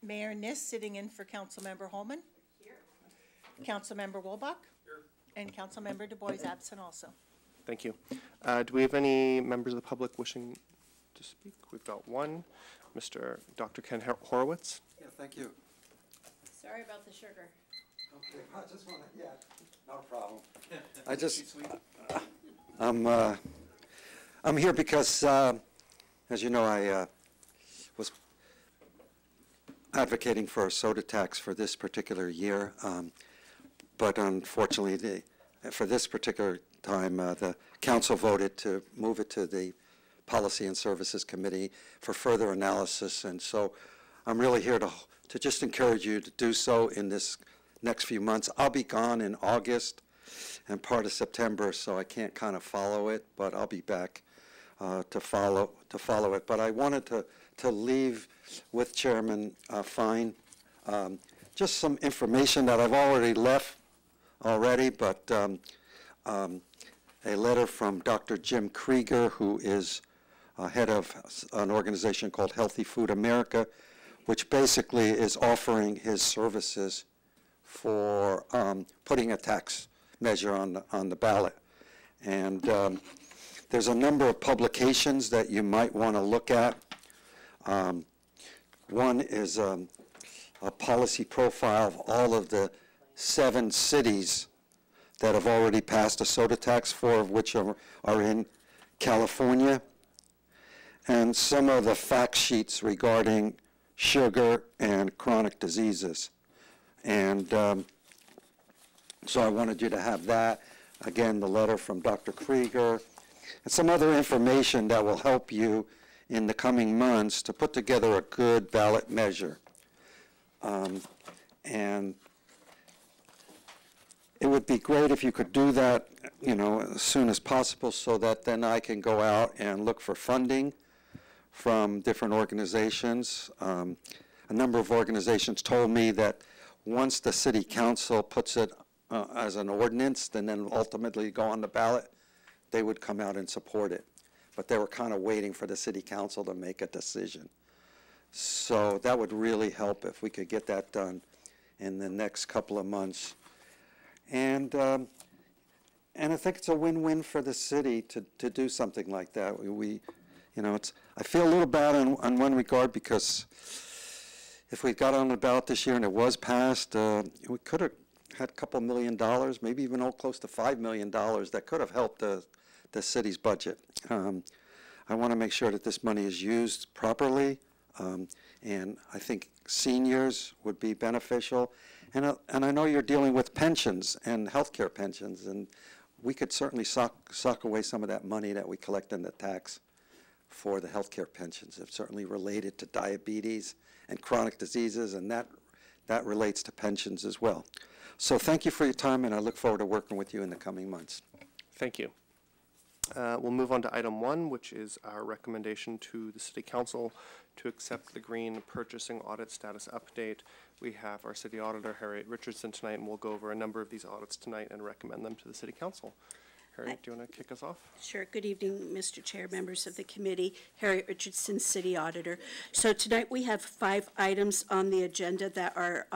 Mayor Niss sitting in for Councilmember Holman. Here. Councilmember Wolbach. Here. And Councilmember Du Bois absent also. Thank you. Do we have any members of the public wishing to speak? We've got one, Dr. Ken Horowitz. Yeah, thank you. Sorry about the sugar. Okay, I just want to, yeah, not a problem. I just, I'm here because, as you know, I was advocating for a soda tax for this particular year, but unfortunately, for this particular time, the council voted to move it to the Policy and Services Committee for further analysis, and so I'm really here to just encourage you to do so in this next few months. I'll be gone in August and part of September, so I can't kind of follow it, but I'll be back to follow it. But I wanted to leave with Chairman Fine just some information that I've already left but a letter from Dr. Jim Krieger, who is head of an organization called Healthy Food America, which basically is offering his services for putting a tax measure on the ballot. And there's a number of publications that you might want to look at. One is a policy profile of all of the 7 cities that have already passed a soda tax, 4 of which are in California, and some of the fact sheets regarding sugar and chronic diseases. And so I wanted you to have that. Again, the letter from Dr. Krieger, and some other information that will help you in the coming months to put together a good ballot measure. And it would be great if you could do that, you know, as soon as possible, so that then I can go out and look for funding from different organizations. A number of organizations told me that once the city council puts it as an ordinance and then ultimately go on the ballot, they would come out and support it. But they were kind of waiting for the city council to make a decision. So that would really help if we could get that done in the next couple of months. And I think it's a win-win for the city to do something like that. We you know, I feel a little bad on one regard, because if we got on the ballot this year and it was passed, we could have had a couple $1 million, maybe even close to $5 million that could have helped the city's budget. I want to make sure that this money is used properly, and I think seniors would be beneficial. And I know you're dealing with pensions and healthcare pensions, and we could certainly sock away some of that money that we collect in the tax for the healthcare pensions. It's certainly related to diabetes and chronic diseases, and that relates to pensions as well. So thank you for your time, and I look forward to working with you in the coming months. Thank you. We'll move on to item 1, which is our recommendation to the City Council to accept the green purchasing audit status update. We have our City Auditor, Harriet Richardson, tonight, and we'll go over a number of these audits tonight and recommend them to the City Council. Harriet, do you want to kick us off? Sure. Good evening, Mr. Chair, members of the committee. Harriet Richardson, City Auditor. So tonight we have 5 items on the agenda that are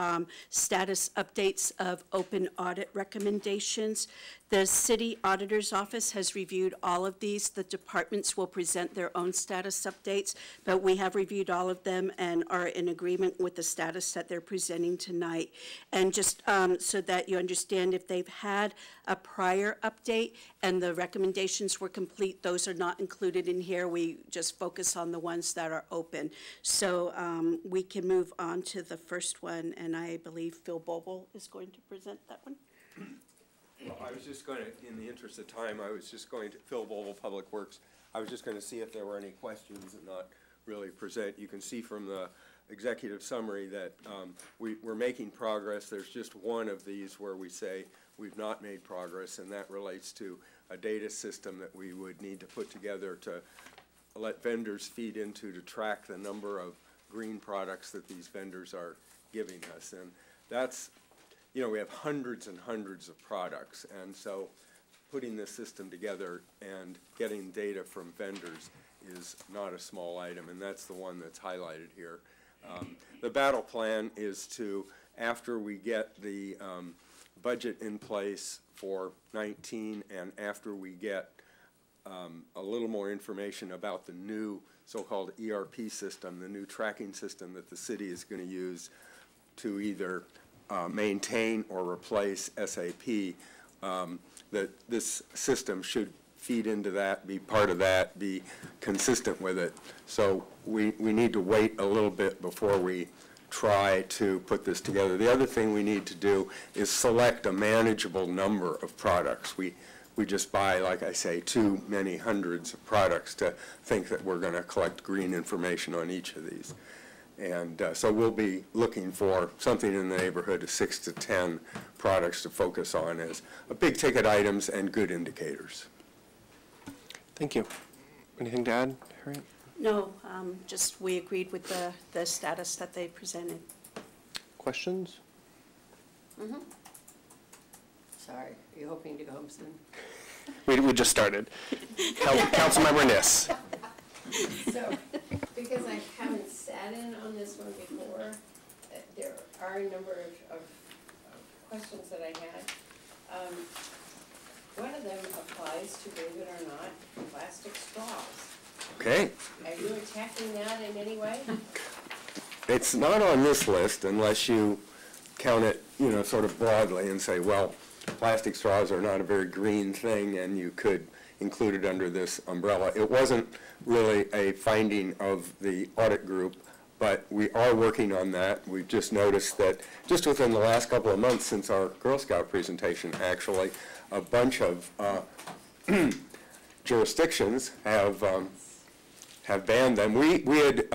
status updates of open audit recommendations. The City Auditor's Office has reviewed all of these. The departments will present their own status updates, but we have reviewed all of them and are in agreement with the status that they're presenting tonight. And just so that you understand, if they've had a prior update and the recommendations were complete, those are not included in here. We just focus on the ones that are open. So we can move on to the first one, and I believe Phil Boble is going to present that one. Well, I was just going to, in the interest of time, Phil Boble, Public Works, I was just going to see if there were any questions and not really present. You can see from the executive summary that we're making progress. There's just one of these where we say we've not made progress, and that relates to a data system that we would need to put together to let vendors feed into to track the number of green products that these vendors are giving us. And that's, you know, we have hundreds and hundreds of products, and so putting this system together and getting data from vendors is not a small item, and that's the one that's highlighted here. The battle plan is to, after we get the budget in place for 19 and after we get a little more information about the new so-called ERP system, the new tracking system that the city is going to use to either maintain or replace SAP, that this system should feed into that, be part of that, be consistent with it. So we need to wait a little bit before we try to put this together. The other thing we need to do is select a manageable number of products. We just buy, like I say, too many hundreds of products to think that we're going to collect green information on each of these. And so we'll be looking for something in the neighborhood of 6 to 10 products to focus on as big ticket items and good indicators. Thank you. Anything to add, Harriet? No, just we agreed with the status that they presented. Questions? Sorry, are you hoping to go home soon? We just started. Councilmember Niss. So, because I haven't sat in on this one before, there are a number of questions that I had. One of them applies to, believe it or not, plastic straws. Okay. Are you attacking that in any way? It's not on this list unless you count it, you know, sort of broadly and say, well, plastic straws are not a very green thing and you could include it under this umbrella. It wasn't really a finding of the audit group, but we are working on that. We've just noticed that just within the last couple of months since our Girl Scout presentation, actually, a bunch of jurisdictions have banned them. We had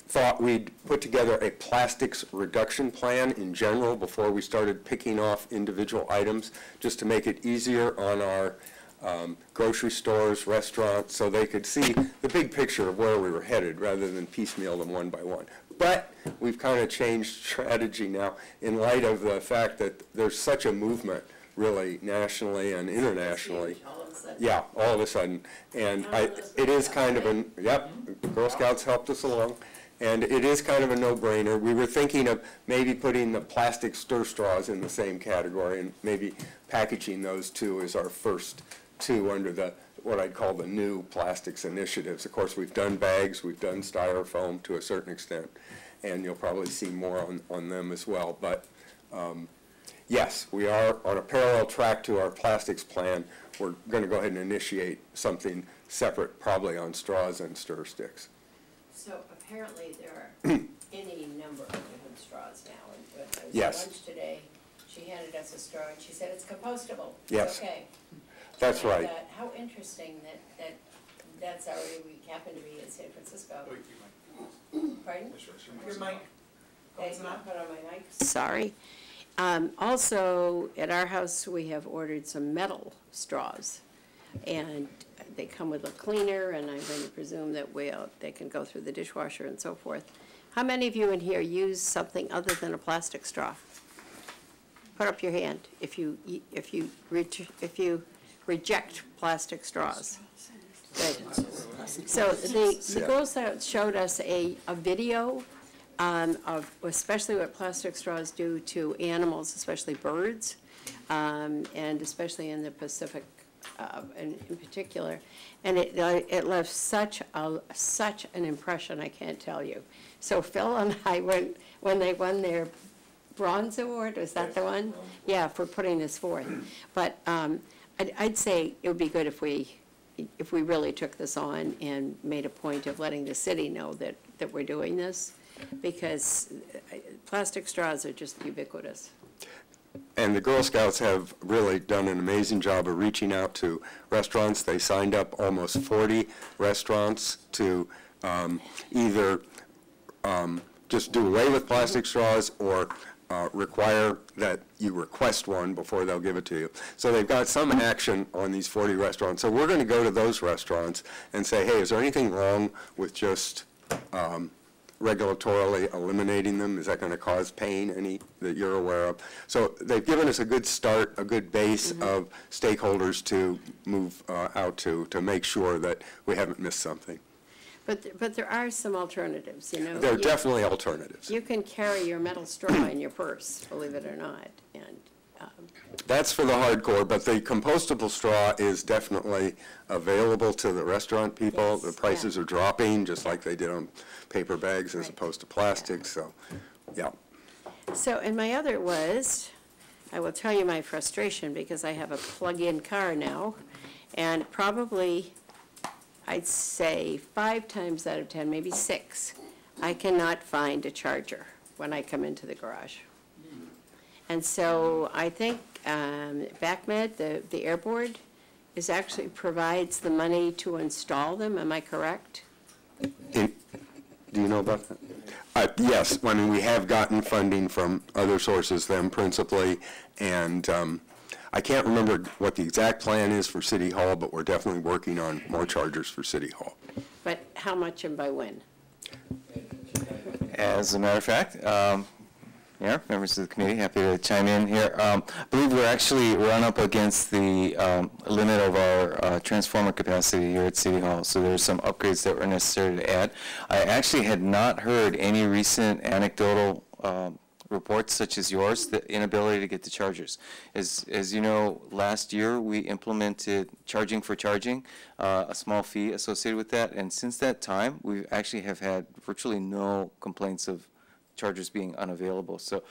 thought we'd put together a plastics reduction plan in general before we started picking off individual items, just to make it easier on our grocery stores, restaurants, so they could see the big picture of where we were headed rather than piecemeal them one by one. But we've kind of changed strategy now in light of the fact that there's such a movement really nationally and internationally. Yeah, all of a sudden. And it is kind of a, yep, Girl Scouts helped us along. And it is kind of a no-brainer. We were thinking of maybe putting the plastic stir straws in the same category and maybe packaging those two as our first two under the, what I'd call the new plastics initiatives. Of course, we've done bags, we've done styrofoam to a certain extent, and you'll probably see more on them as well. But yes, we are on a parallel track to our plastics plan. We're going to go ahead and initiate something separate, probably on straws and stir sticks. So apparently there are any number of different straws now. And I was Yes. at lunch today, she handed us a straw and she said it's compostable. Yes. It's okay. That's And I right. thought, how interesting that's already, we happen to be in San Francisco. Pardon? Your mic. Hey, not put on my mic. Sorry. Also, at our house, we have ordered some metal straws, and they come with a cleaner, and I'm going to presume that they can go through the dishwasher and so forth. How many of you in here use something other than a plastic straw? Put up your hand if you reject plastic straws. Good. So the Girl Scouts showed us a video of especially what plastic straws do to animals, especially birds, and especially in the Pacific in particular. And it left such an impression, I can't tell you. So Phil and I went, when they won their bronze award, was that the one? Yeah, for putting this forth. But I'd say it would be good if we really took this on and made a point of letting the city know that we're doing this, because plastic straws are just ubiquitous. And the Girl Scouts have really done an amazing job of reaching out to restaurants. They signed up almost 40 restaurants to either just do away with plastic straws or require that you request one before they'll give it to you. So they've got some action on these 40 restaurants. So we're going to go to those restaurants and say, hey, is there anything wrong with just regulatorily eliminating them? Is that going to cause pain, any that you're aware of? So they've given us a good start, a good base of stakeholders to move out to make sure that we haven't missed something. But there are some alternatives, you know. There are You- definitely alternatives. You can carry your metal straw in your purse, believe it or not, and, That's for the hardcore, but the compostable straw is definitely available to the restaurant people. Yes, The prices yeah. are dropping, just like they did on paper bags as Right. opposed to plastic, so, yeah. so, and my other was, I will tell you my frustration, because I have a plug-in car now, and probably, I'd say 5 times out of 10, maybe 6, I cannot find a charger when I come into the garage. And so I think BACMed, the Air Board, actually provides the money to install them, am I correct? Do you know about that? Yes, I mean, we have gotten funding from other sources, them principally, and I can't remember what the exact plan is for City Hall, but we're definitely working on more chargers for City Hall. But how much and by when? As a matter of fact, Mayor, members of the committee, happy to chime in here. I believe we're run up against the limit of our transformer capacity here at City Hall, so there's some upgrades that were necessary to add. I actually had not heard any recent anecdotal reports such as yours, the inability to get the chargers. As you know, last year we implemented charging for charging, a small fee associated with that, and since that time we actually have had virtually no complaints of chargers being unavailable. So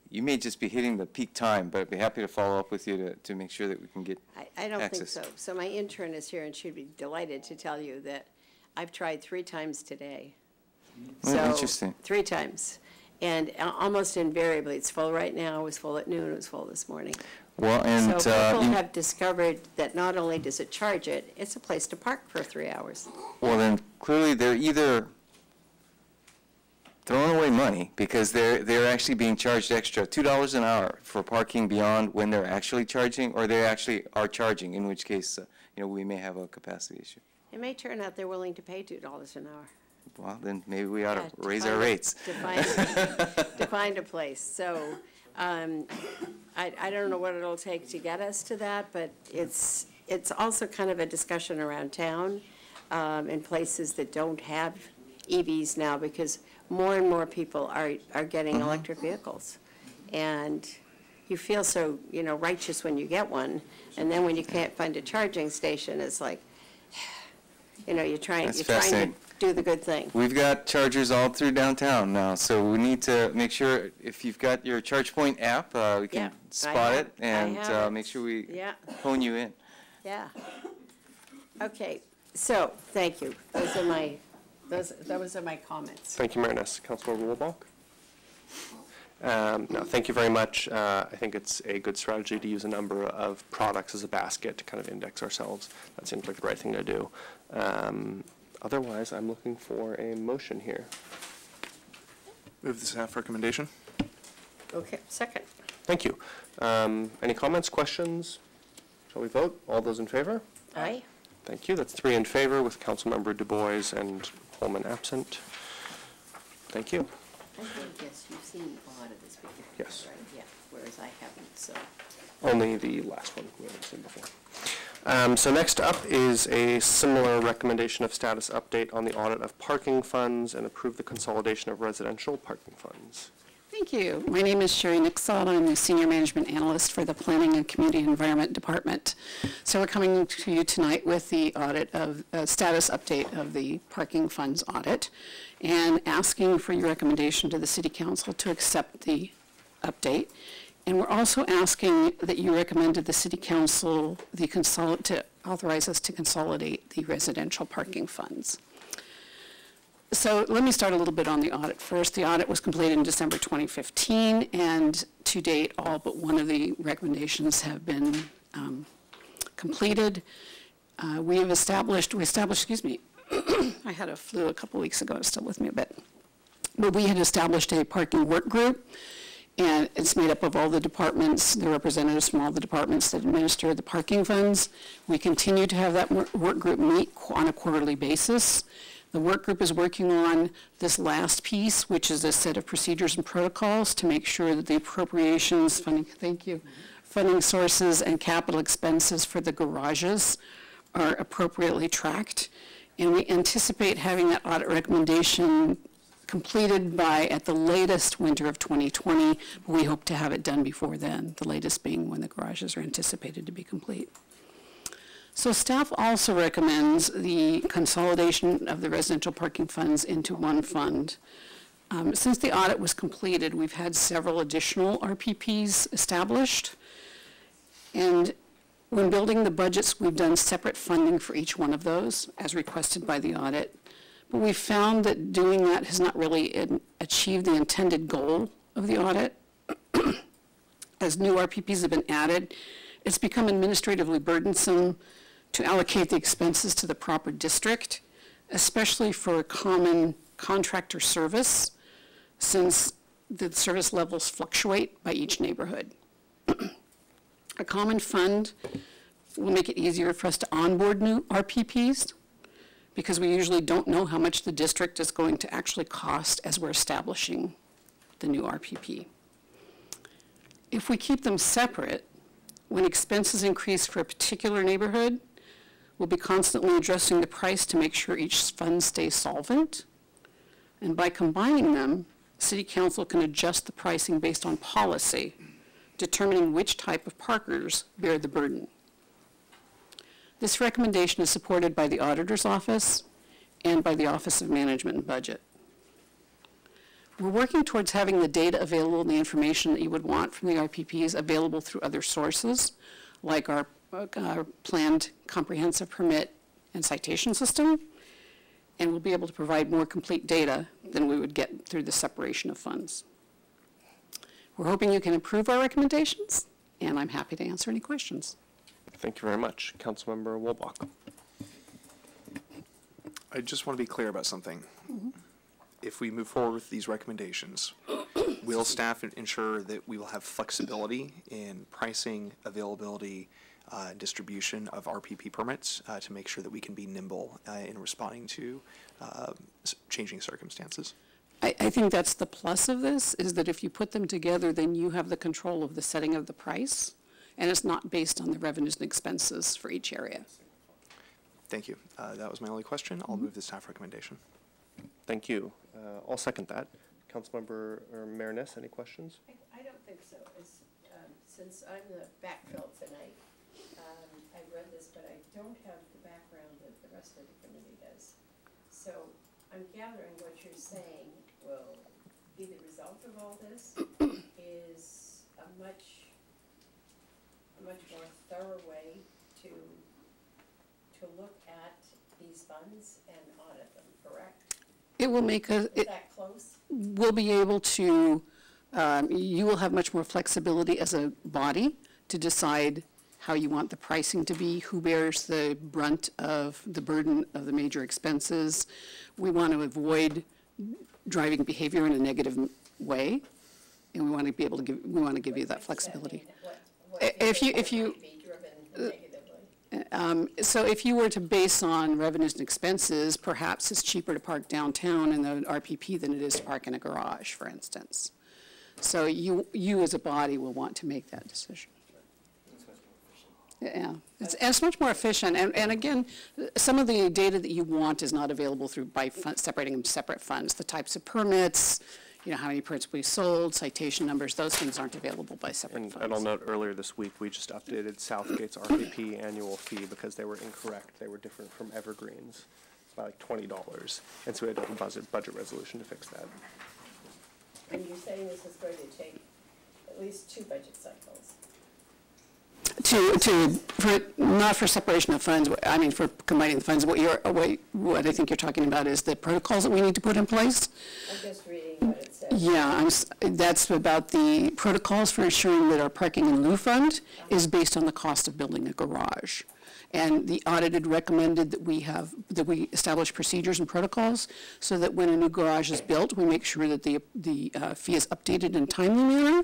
you may just be hitting the peak time, but I'd be happy to follow up with you to make sure that we can get I don't think access. so. So my intern is here and she'd be delighted to tell you that I've tried 3 times today. Well, So, interesting. 3 times. And almost invariably, it's full right now, it was full at noon, it was full this morning. Well, and So people you- have discovered that not only does it charge it, it's a place to park for 3 hours. well, then clearly they're either throwing away money because they're actually being charged extra $2 an hour for parking beyond when they're actually charging, or they actually are charging, in which case, we may have a capacity issue. It may turn out they're willing to pay $2 an hour. Well, then maybe we ought Yeah, to raise our find a- rates. To find a place. So I don't know what it'll take to get us to that, but it's also kind of a discussion around town in places that don't have EVs now, because more and more people are getting electric vehicles. And you feel so, righteous when you get one, and then when you can't find a charging station, it's like, you're trying That's to fascinating. do the good thing. We've got chargers all through downtown now, so we need to make sure, if you've got your ChargePoint app, we Yeah, can I spot have- it I and have it. make sure we Yeah. hone you in. Yeah. Okay, so, thank you. Those are my comments. Thank you, Mayor Ness. Councilmember Wolbach? No, thank you very much. I think it's a good strategy to use a number of products as a basket to kind of index ourselves. That seems like the right thing to do. Otherwise, I'm looking for a motion here. Move the staff recommendation. Okay, second. Thank you. Any comments, questions? Shall we vote? All those in favor? Aye. Thank you. That's 3 in favor with Councilmember Du Bois and Holman absent. Thank you. I guess you've seen a lot of this before. Yes. Right, yeah, whereas I haven't, so. Only the last one we haven't seen before. So next up is a similar recommendation of status update on the audit of parking funds and approve the consolidation of residential parking funds. Thank you. My name is Sherry Nixon. I'm the Senior Management Analyst for the Planning and Community Environment Department. So we're coming to you tonight with the audit of, status update of the parking funds audit, and asking for your recommendation to the City Council to accept the update. And we're also asking that you recommend to the City Council to authorize us to consolidate the residential parking funds. So let me start a little bit on the audit first. The audit was completed in December 2015, and to date, all but one of the recommendations have been completed. We established, I had a flu a couple weeks ago, it's still with me a bit. But we had established a parking work group, and it's made up of all the departments, the representatives from all the departments that administer the parking funds. We continue to have that work group meet on a quarterly basis. The work group is working on this last piece, which is a set of procedures and protocols to make sure that the appropriations, funding sources and capital expenses for the garages are appropriately tracked. And we anticipate having that audit recommendation completed by, at the latest, winter of 2020. But we hope to have it done before then, the latest being when the garages are anticipated to be complete. So staff also recommends the consolidation of the residential parking funds into one fund. Since the audit was completed, we've had several additional RPPs established. And when building the budgets, we've done separate funding for each one of those, as requested by the audit. But we found that doing that has not really achieved the intended goal of the audit. As new RPPs have been added, it's become administratively burdensome to allocate the expenses to the proper district, especially for common contractor service, since the service levels fluctuate by each neighborhood. A common fund will make it easier for us to onboard new RPPs, because we usually don't know how much the district is going to actually cost as we're establishing the new RPP. If we keep them separate, when expenses increase for a particular neighborhood, we'll be constantly adjusting the price to make sure each fund stays solvent. And by combining them, City Council can adjust the pricing based on policy, determining which type of parkers bear the burden. This recommendation is supported by the Auditor's Office and by the Office of Management and Budget. We're working towards having the data available and the information that you would want from the RPPs available through other sources, like our planned comprehensive permit and citation system, and we'll be able to provide more complete data than we would get through the separation of funds. We're hoping you can approve our recommendations, and I'm happy to answer any questions. Thank you very much. Councilmember Wolbach. I just want to be clear about something. If we move forward with these recommendations, will staff ensure that we will have flexibility in pricing, availability, distribution of RPP permits to make sure that we can be nimble in responding to changing circumstances? I think that's the plus of this, is that if you put them together, then you have the control of the setting of the price, and it's not based on the revenues and expenses for each area. Thank you. That was my only question. I'll move the staff recommendation. Thank you. I'll second that. Councilmember Marinez, any questions? I don't think so. Since I'm the backfill tonight, I've read this, but I don't have the background that the rest of the committee does. So I'm gathering what you're saying will be the result of all this is a much more thorough way to look at these funds and audit them, correct? It will make us, Is that close? we'll be able to, you will have much more flexibility as a body to decide how you want the pricing to be, who bears the brunt of the burden of the major expenses. We want to avoid driving behavior in a negative way, and we want to be able to give, we want to give you that flexibility. If you so if you were to base on revenues and expenses, perhaps it's cheaper to park downtown in the RPP than it is to park in a garage, for instance. So you as a body will want to make that decision. Yeah, it's much more efficient. And again, some of the data that you want is not available through by separating them separate funds. The types of permits, you know, how many permits we sold, citation numbers, those things aren't available by separate funds. And I'll note earlier this week, we just updated Southgate's RPP annual fee because they were incorrect. They were different from Evergreen's by like $20. And so we had to have a budget resolution to fix that. And you're saying this is going to take at least 2 budget cycles? Not for separation of funds, I mean for combining the funds. What I think you're talking about is the protocols that we need to put in place. I'm just reading what it says. Yeah, that's about the protocols for ensuring that our parking in lieu fund is based on the cost of building a garage. And the audited recommended that we establish procedures and protocols so that when a new garage is built, we make sure that the fee is updated in a timely manner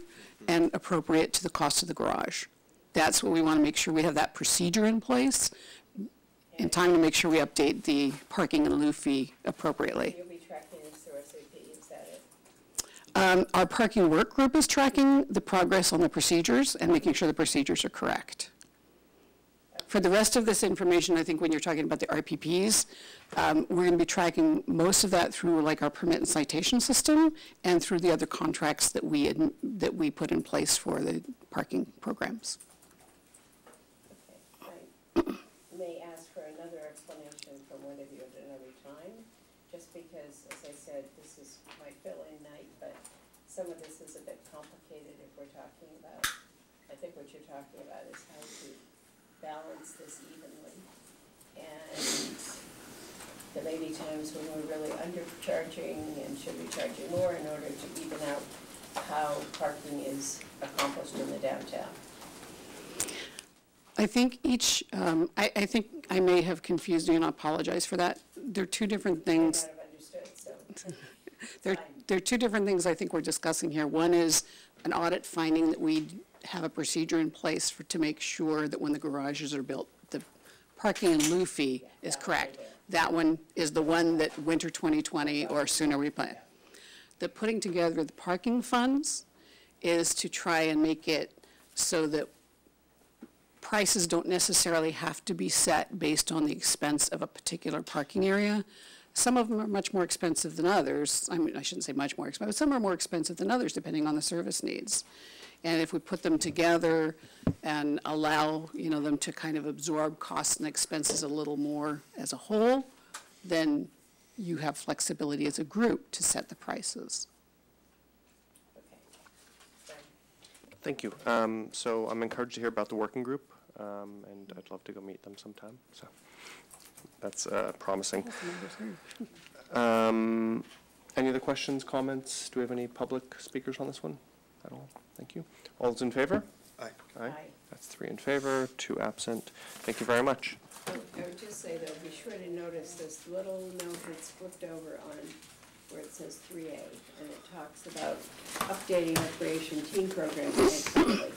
and appropriate to the cost of the garage. That's what we want to make sure we have that procedure in place in time to make sure we update the parking and lieu fee appropriately. You'll be tracking this through SAP, is that it? Our parking work group is tracking the progress on the procedures and making sure the procedures are correct. Okay. For the rest of this information, I think when you're talking about the RPPs, we're going to be tracking most of that through like our permit and citation system and through the other contracts that we put in place for the parking programs. Okay, I may ask for another explanation from one of you at another time, just because, as I said, this is my fill-in night, but some of this is a bit complicated if we're talking about, I think what you're talking about is how to balance this evenly. And there may be times when we're really undercharging and should be charging more in order to even out how parking is accomplished in the downtown. I think each, I think I may have confused you, and I apologize for that. They're two different things. I might have understood, so. There are two different things I think we're discussing here. One is an audit finding that we have a procedure in place to make sure that when the garages are built, the parking in lieu fee is correct. That one is the one that winter 2020 or sooner we plan. The putting together the parking funds is to try and make it so that prices don't necessarily have to be set based on the expense of a particular parking area. Some of them are much more expensive than others. I mean, I shouldn't say much more expensive, but some are more expensive than others depending on the service needs. And if we put them together and allow, them to kind of absorb costs and expenses a little more as a whole, then you have flexibility as a group to set the prices. Thank you. So I'm encouraged to hear about the working group, and I'd love to go meet them sometime. So that's promising. Any other questions, comments? Do we have any public speakers on this one at all? Thank you. All those in favor? Aye. Aye. Aye. That's 3 in favor, 2 absent. Thank you very much. I would just say, though, be sure to notice this little note that's flipped over on where it says 3A, and it talks about updating recreation team programs annually.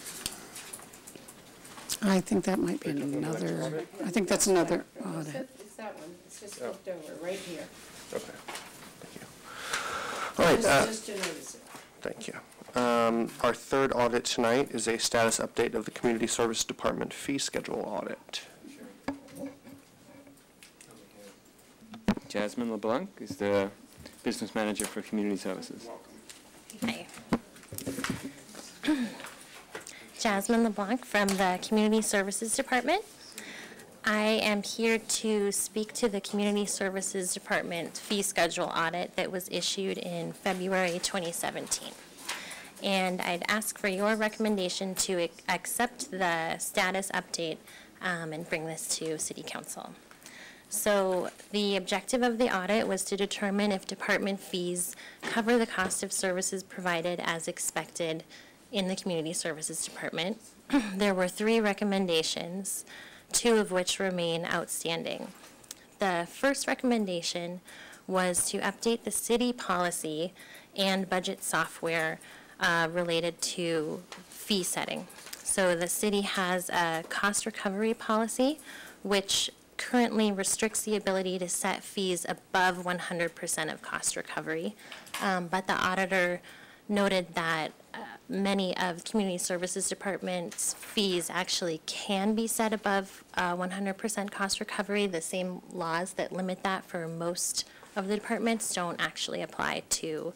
I think that might be another, I think that's another audit. It's that one, it's just flipped over, right here. Okay. Thank you. All right. Just to notice it. Thank you. Our third audit tonight is a status update of the Community Service Department fee schedule audit. Jasmine LeBlanc is the business manager for community services. Hi. Jasmine LeBlanc from the Community Services Department. I am here to speak to the Community Services Department fee schedule audit that was issued in February 2017. And I'd ask for your recommendation to accept the status update and bring this to City Council. So the objective of the audit was to determine if department fees cover the cost of services provided as expected in the Community Services Department. There were 3 recommendations, 2 of which remain outstanding. The first recommendation was to update the city policy and budget software related to fee setting. So the city has a cost recovery policy, which currently restricts the ability to set fees above 100% of cost recovery. But the auditor noted that many of Community Services Department's fees actually can be set above 100% cost recovery. The same laws that limit that for most of the departments don't actually apply to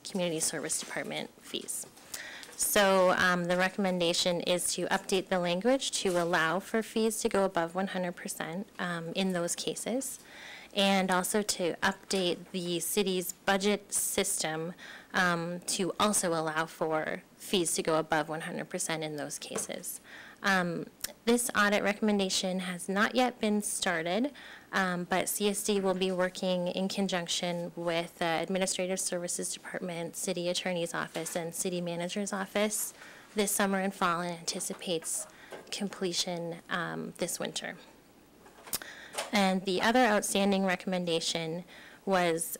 Community Service Department fees. So the recommendation is to update the language to allow for fees to go above 100% in those cases, and also to update the city's budget system to also allow for fees to go above 100% in those cases. This audit recommendation has not yet been started, but CSD will be working in conjunction with the Administrative Services Department, City Attorney's Office, and City Manager's Office this summer and fall, and anticipates completion this winter. And the other outstanding recommendation was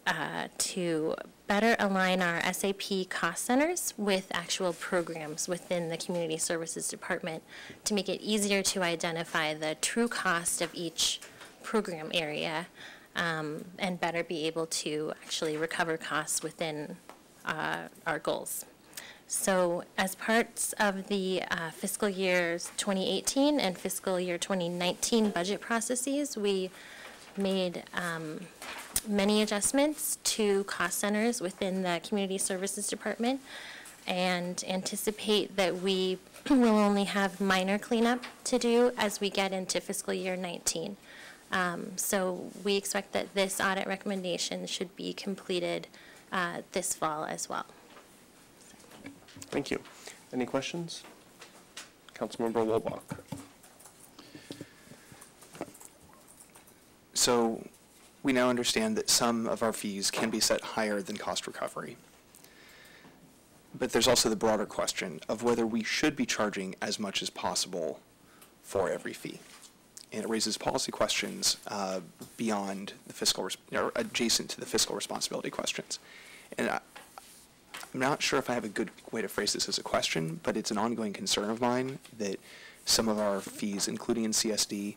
to better align our SAP cost centers with actual programs within the Community Services Department to make it easier to identify the true cost of each program area and better be able to actually recover costs within our goals. So as parts of the fiscal years 2018 and fiscal year 2019 budget processes, we made many adjustments to cost centers within the Community Services Department and anticipate that we will only have minor cleanup to do as we get into fiscal year 19. So we expect that this audit recommendation should be completed this fall as well. Thank you. Any questions? Councilmember Wolbach. So we now understand that some of our fees can be set higher than cost recovery. But there's also the broader question of whether we should be charging as much as possible for every fee. And it raises policy questions beyond the fiscal, or adjacent to the fiscal responsibility questions. And I'm not sure if I have a good way to phrase this as a question, but it's an ongoing concern of mine that some of our fees, including in CSD,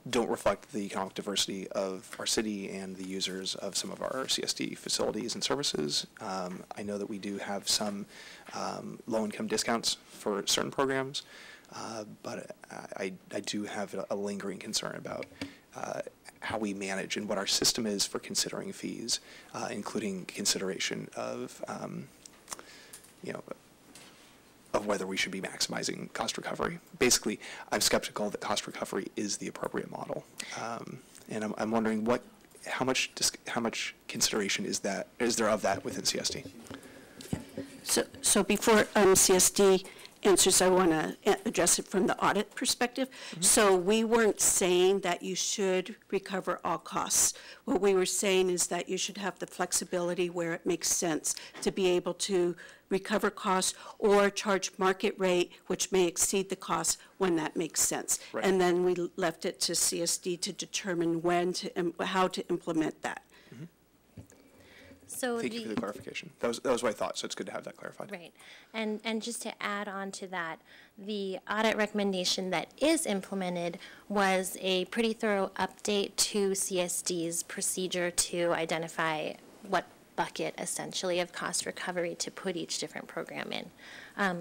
don't reflect the economic diversity of our city and the users of some of our CSD facilities and services. I know that we do have some low-income discounts for certain programs, but I do have a lingering concern about how we manage and what our system is for considering fees, including consideration of, of whether we should be maximizing cost recovery. Basically, I'm skeptical that cost recovery is the appropriate model, and I'm wondering how much consideration is there of that within CSD? So before CSD answers, I want to address it from the audit perspective. Mm-hmm. So we weren't saying that you should recover all costs. What we were saying is that you should have the flexibility where it makes sense to be able to recover costs or charge market rate, which may exceed the cost when that makes sense. Right. And then we left it to CSD to determine how to implement that. So Thank you for the clarification. That was what I thought, so it's good to have that clarified. Right. And just to add on to that, the audit recommendation that is implemented was a pretty thorough update to CSD's procedure to identify what bucket, essentially, of cost recovery to put each different program in.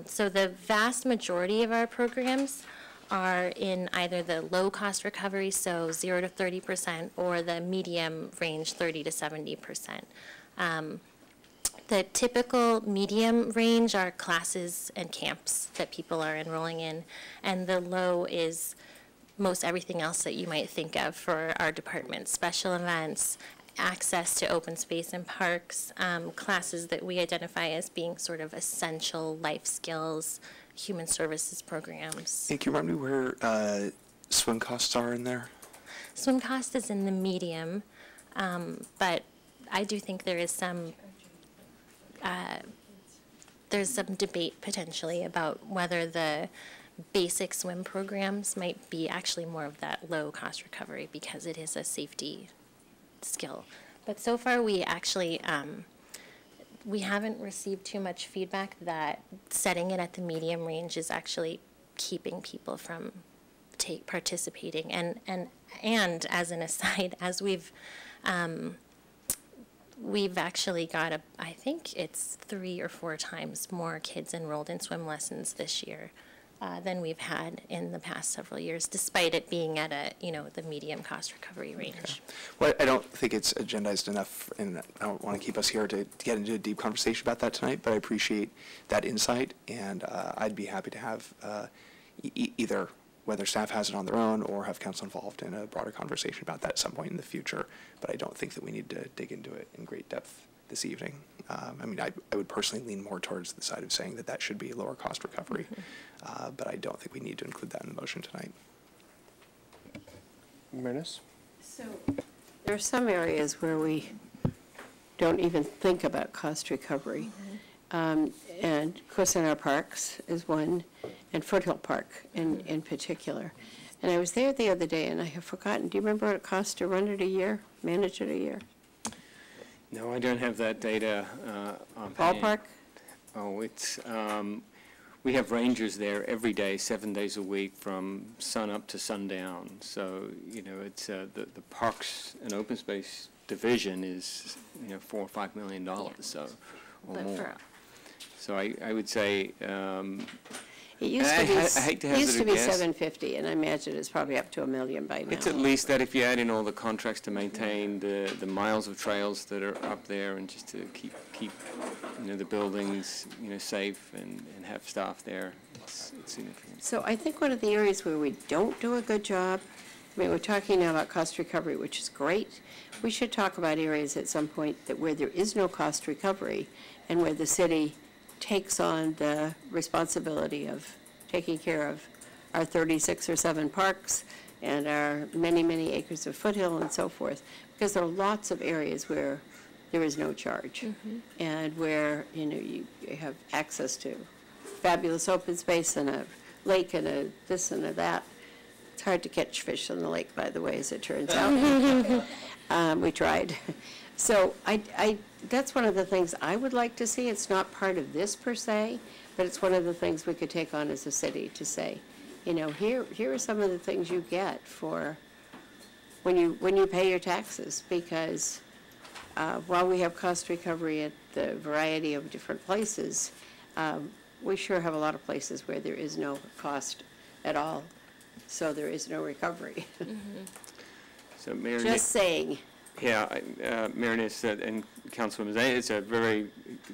So the vast majority of our programs are in either the low cost recovery, so 0 to 30%, or the medium range, 30 to 70%. The typical medium range are classes and camps that people are enrolling in, and the low is most everything else that you might think of for our department: special events, access to open space and parks, classes that we identify as being sort of essential life skills, human services programs. Hey, can you remind me where swim costs are in there? Swim cost is in the medium, but I do think there is some debate potentially about whether the basic swim programs might be actually more of that low cost recovery because it is a safety skill. But so far we actually we haven't received too much feedback that setting it at the medium range is actually keeping people from participating. And as an aside, as we've actually got I think it's 3 or 4 times more kids enrolled in swim lessons this year than we've had in the past several years, despite it being at the medium cost recovery range. Okay. Well, I don't think it's agendized enough, and I don't want to keep us here to get into a deep conversation about that tonight, but I appreciate that insight, and I'd be happy to have either whether staff has it on their own or have council involved in a broader conversation about that at some point in the future, but I don't think that we need to dig into it in great depth this evening. I mean, I would personally lean more towards the side of saying that should be lower cost recovery, but I don't think we need to include that in the motion tonight. Marinus? So there are some areas where we don't even think about cost recovery. And of course, in our parks is one, and Foothill Park in particular. And I was there the other day, and I have forgotten. Do you remember what it costs to run it a year, manage it a year? No, I don't have that data on Ballpark? hand. Oh, it's, we have rangers there every day, 7 days a week, from sun up to sundown. So, it's the parks and open space division is, you know, $4 or $5 million, so, or But more. for- So I would say, It used to be, I hate to it used hazard to a be guess. 750, and I imagine it's probably up to $1 million by now. It's at least that if you add in all the contracts to maintain the miles of trails that are up there and just to keep you know, the buildings, you know, safe and have staff there, it's significant. So I think one of the areas where we don't do a good job, I mean, we're talking now about cost recovery, which is great. We should talk about areas at some point that where there is no cost recovery and where the city takes on the responsibility of taking care of our 36 or 7 parks and our many, many acres of foothill and so forth, because there are lots of areas where there is no charge and where, you know, you have access to fabulous open space and a lake and a this and a that. It's hard to catch fish in the lake, by the way, as it turns out. We tried. So that's one of the things I would like to see. It's not part of this per se, but it's one of the things we could take on as a city to say, you know, here are some of the things you get for when you pay your taxes, because while we have cost recovery at the variety of different places, we sure have a lot of places where there is no cost at all, so there is no recovery. So Mayor Just saying. Yeah, Mayor Niss and Councilwoman Zay, it's a very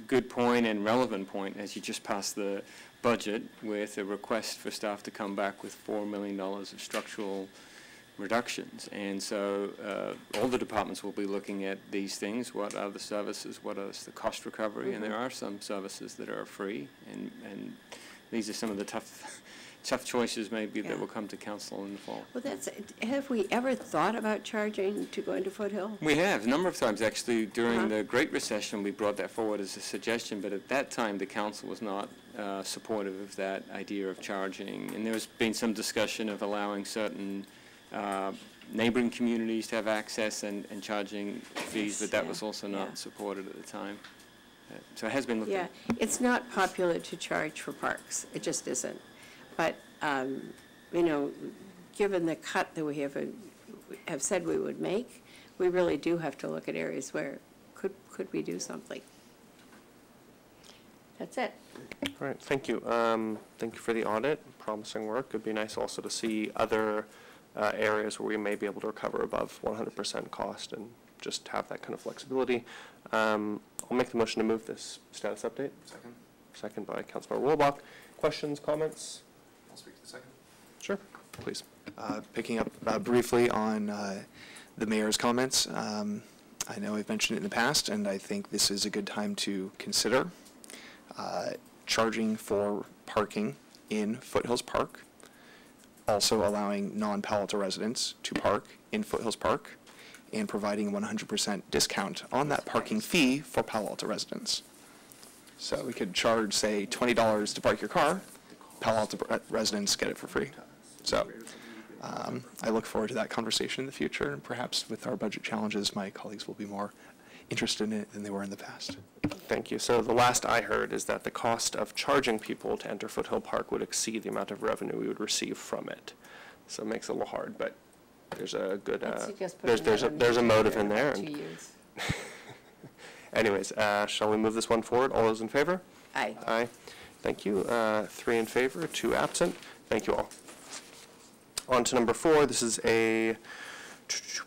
good point and relevant point as you just passed the budget with a request for staff to come back with $4 million of structural reductions. And so all the departments will be looking at these things. What are the services? What is the cost recovery? And there are some services that are free. And these are some of the tough choices maybe that will come to council in the fall. Well, have we ever thought about charging to go into Foothill? We have, a number of times actually. During the Great Recession, we brought that forward as a suggestion, but at that time, the council was not supportive of that idea of charging. And there's been some discussion of allowing certain neighboring communities to have access and charging fees, but that was also not supported at the time. So it has been looked at. Yeah, it's not popular to charge for parks. It just isn't. But, you know, given the cut that we have said we would make, we really do have to look at areas where could we do something. That's it. All right, thank you. Thank you for the audit, promising work. It'd be nice also to see other areas where we may be able to recover above 100% cost and just have that kind of flexibility. I'll make the motion to move this status update. Second. Second by Councilmember Wolbach. Questions, comments? I'll speak to the second. Sure, please. Picking up briefly on the mayor's comments, I know I've mentioned it in the past, and I think this is a good time to consider charging for parking in Foothills Park, also allowing non-Palo Alto residents to park in Foothills Park, and providing 100% discount on that parking fee for Palo Alto residents. So we could charge, say, $20 to park your car. Palo Alto residents get it for free. So I look forward to that conversation in the future, and perhaps with our budget challenges, my colleagues will be more interested in it than they were in the past. Thank you. So the last I heard is that the cost of charging people to enter Foothill Park would exceed the amount of revenue we would receive from it. So it makes it a little hard, but there's a good, there's a motive in there. And anyways, shall we move this one forward? All those in favor? Aye. Aye. Thank you. 3 in favor, 2 absent. Thank you all. On to number 4. This is a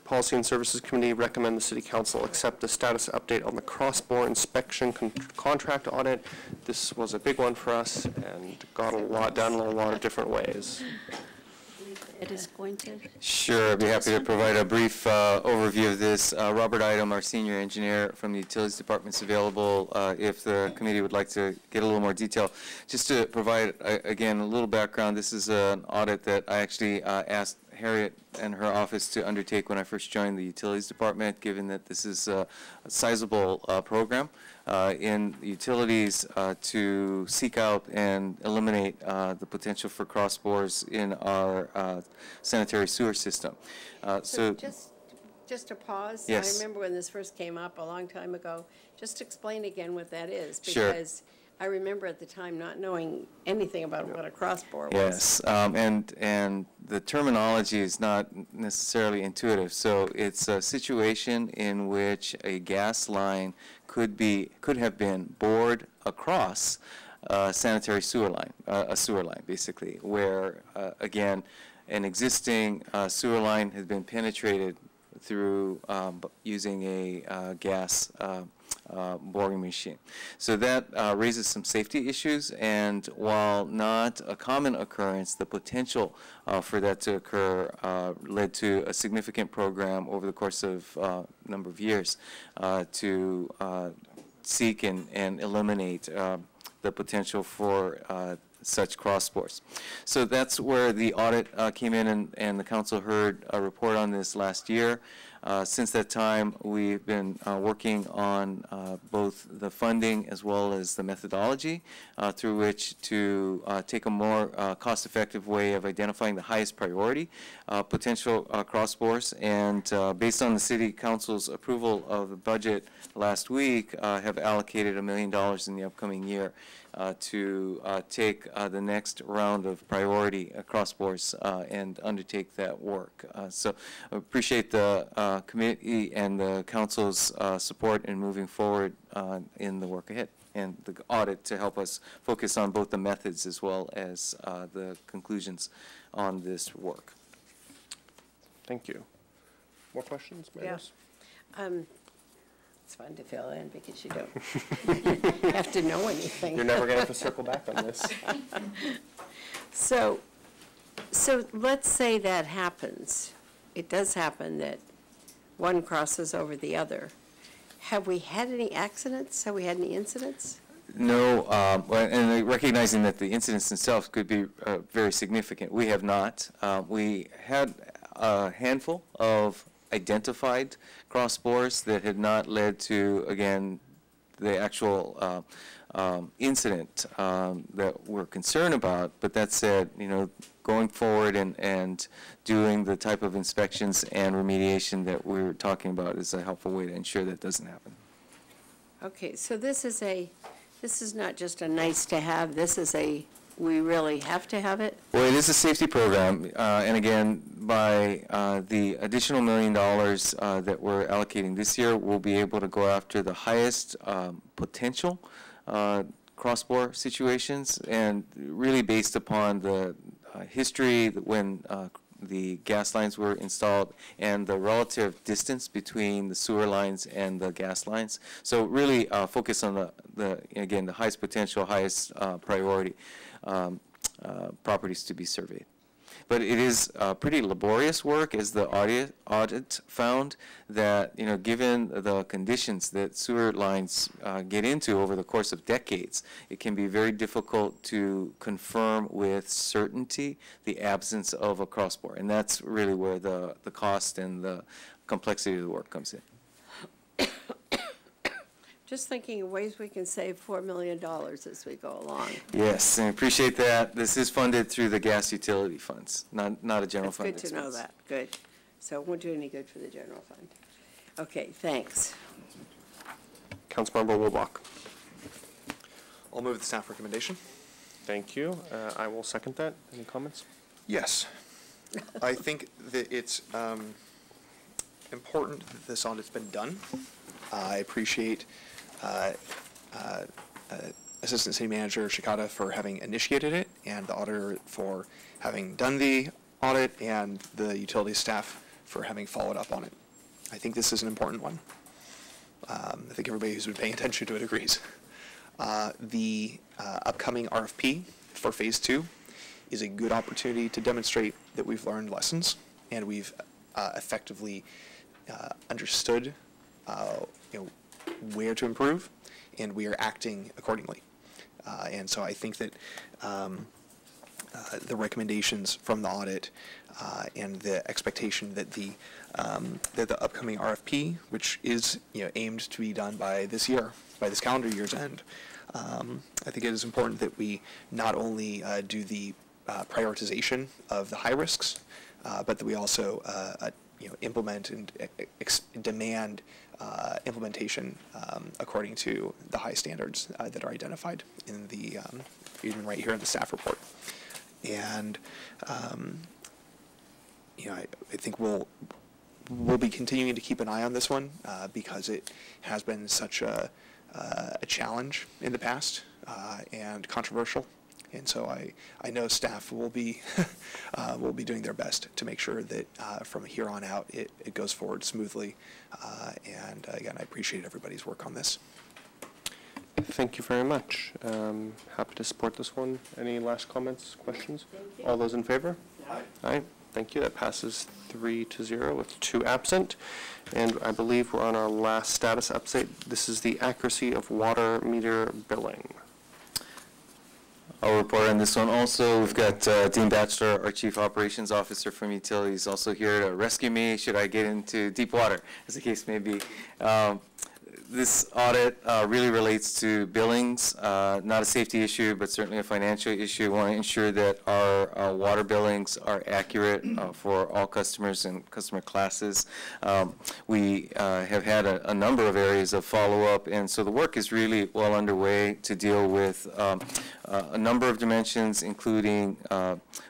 Policy and Services Committee recommend the City Council accept the status update on the cross-bore inspection contract audit. This was a big one for us and got a lot done in a lot of different ways. It is going to. Sure, I'd be happy to provide a brief overview of this. Robert Idom, our senior engineer from the Utilities Department, is available if the committee would like to get a little more detail. Just to provide, again, a little background, this is an audit that I actually asked Harriet and her office to undertake when I first joined the Utilities Department, given that this is a sizable program in utilities to seek out and eliminate the potential for cross bores in our sanitary sewer system. So just to pause. Yes. I remember when this first came up a long time ago. Just explain again what that is. Sure. Because I remember at the time not knowing anything about what a cross bore was. Yes, and the terminology is not necessarily intuitive. So it's a situation in which a gas line could have been bored across a sanitary sewer line, a sewer line basically, where again, an existing sewer line has been penetrated through using a gas boring machine. So that raises some safety issues, and while not a common occurrence, the potential for that to occur led to a significant program over the course of a number of years to seek and eliminate the potential for such cross bores. So that's where the audit came in, and the council heard a report on this last year. Since that time, we've been working on both the funding as well as the methodology through which to take a more cost-effective way of identifying the highest priority potential cross bores. And based on the City Council's approval of the budget last week, have allocated $1 million in the upcoming year to take the next round of priority cross bores and undertake that work. So I appreciate the committee and the council's support in moving forward in the work ahead, and the audit to help us focus on both the methods as well as the conclusions on this work. Thank you. More questions, Maris? It's fun to fill in because you don't have to know anything. You're never going to have to circle back on this. So let's say that happens. It does happen that one crosses over the other. Have we had any accidents? Have we had any incidents? No, and recognizing that the incidents themselves could be very significant. We have not. We had a handful of identified cross bores that had not led to, again, the actual incident that we're concerned about. But that said, you know, going forward and doing the type of inspections and remediation that we're talking about is a helpful way to ensure that doesn't happen. Okay, so this is not just a nice to have, this is a, we really have to have it? Well, it is a safety program, and again, by the additional $1 million that we're allocating this year, we'll be able to go after the highest potential cross-bore situations, and really based upon the history when the gas lines were installed and the relative distance between the sewer lines and the gas lines. So really focus on again, the highest potential, highest priority properties to be surveyed. But it is pretty laborious work, as the audit found, that, you know, given the conditions that sewer lines get into over the course of decades, it can be very difficult to confirm with certainty the absence of a crossbore. And that's really where the cost and the complexity of the work comes in. Just thinking of ways we can save $4 million as we go along. Yes, and I appreciate that. This is funded through the gas utility funds, not a general fund That's good to know that, good. So it won't do any good for the general fund. Okay, thanks. Councilmember Wilbach. I'll move the staff recommendation. Thank you. I will second that. Any comments? Yes. I think that it's important that this audit's been done. I appreciate Assistant City Manager Shikata for having initiated it, and the auditor for having done the audit, and the utility staff for having followed up on it. I think this is an important one. I think everybody who's been paying attention to it agrees. The upcoming RFP for Phase 2 is a good opportunity to demonstrate that we've learned lessons and we've effectively understood where to improve, and we are acting accordingly. And so I think that the recommendations from the audit and the expectation that the upcoming RFP, which is aimed to be done by this year, by this calendar year's end, I think it is important that we not only do the prioritization of the high risks, but that we also implement and demand implementation according to the high standards that are identified in the even right here in the staff report. And I think we'll be continuing to keep an eye on this one because it has been such a challenge in the past and controversial. And so I know staff will be will be doing their best to make sure that from here on out it goes forward smoothly. And again, I appreciate everybody's work on this. Thank you very much. Happy to support this one. Any last comments, questions? All those in favor? Aye. Aye. Thank you. That passes 3-0 with 2 absent. And I believe we're on our last status update. This is the accuracy of water meter billing. I'll report on this one also. We've got Dean Batchelor, our Chief Operations Officer from Utilities, also here to rescue me should I get into deep water, as the case may be. This audit really relates to billings, not a safety issue, but certainly a financial issue. We want to ensure that our water billings are accurate for all customers and customer classes. We have had a number of areas of follow-up, and so the work is really well underway to deal with a number of dimensions, including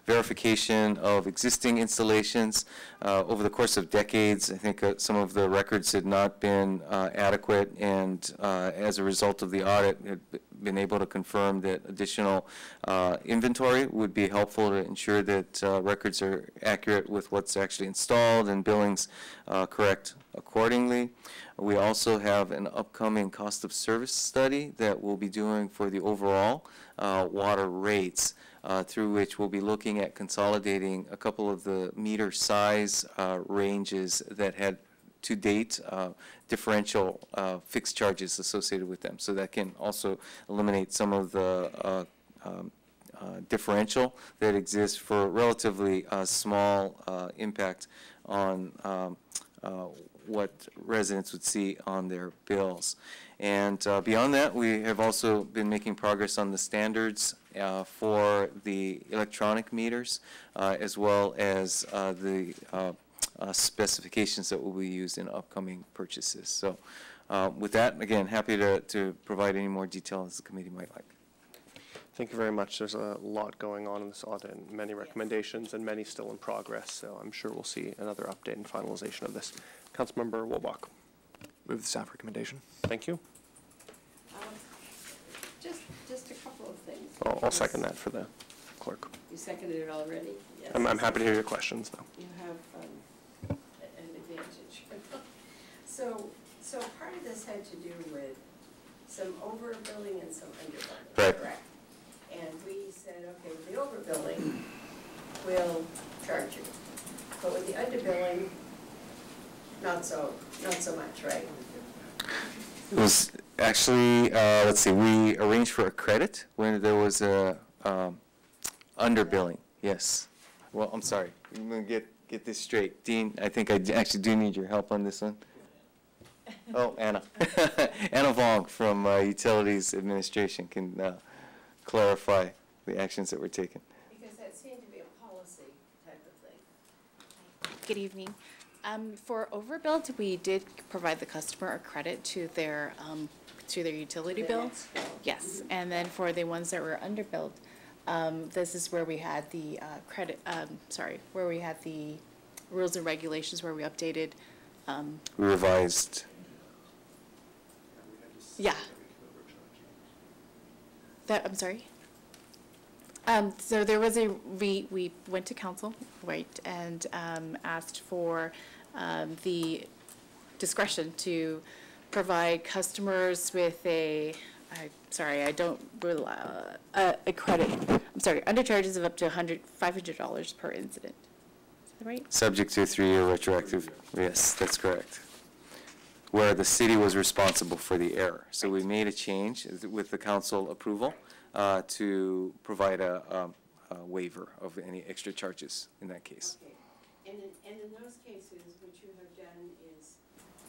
verification of existing installations. Over the course of decades, I think some of the records had not been adequate, and as a result of the audit, had been able to confirm that additional inventory would be helpful to ensure that records are accurate with what's actually installed and billings correct accordingly. We also have an upcoming cost of service study that we'll be doing for the overall water rates, through which we'll be looking at consolidating a couple of the meter size ranges that had to date differential fixed charges associated with them. So that can also eliminate some of the differential that exists for relatively small impact on what residents would see on their bills. And beyond that, we have also been making progress on the standards for the electronic meters, as well as the specifications that will be used in upcoming purchases. So with that, again, happy to provide any more detail as the committee might like. Thank you very much. There's a lot going on in this audit, and many recommendations and many still in progress, so I'm sure we'll see another update and finalization of this. Councilmember Wolbach. Move the staff recommendation. Thank you. Just a couple of things. I'll second that for the clerk. You seconded it already? Yes. I'm happy to hear your questions, though. You have an advantage. So part of this had to do with some overbilling and some underbilling, right. Correct? And we said, okay, with the overbilling, we'll charge you. But with the underbilling, not so much, right? It was actually, let's see, we arranged for a credit when there was a underbilling, yes. Well, I'm sorry, I'm going to get this straight. Dean, I think I actually do need your help on this one. Oh, Anna. Anna Vong from Utilities Administration can clarify the actions that were taken. Because that seemed to be a policy type of thing. Good evening. For overbilled, we did provide the customer a credit to their utility bill. Yes, and then for the ones that were underbilled, this is where we had the where we had the rules and regulations where we updated. We revised. Yeah. I'm sorry. So there was we went to council, right, and asked for the discretion to provide customers with a credit. I'm sorry, undercharges of up to $500 per incident. Is that right? Subject to a 3-year retroactive. Yes, that's correct. Where the city was responsible for the error. So we made a change with the council approval to provide a waiver of any extra charges in that case. Okay. And in those cases, what you have done is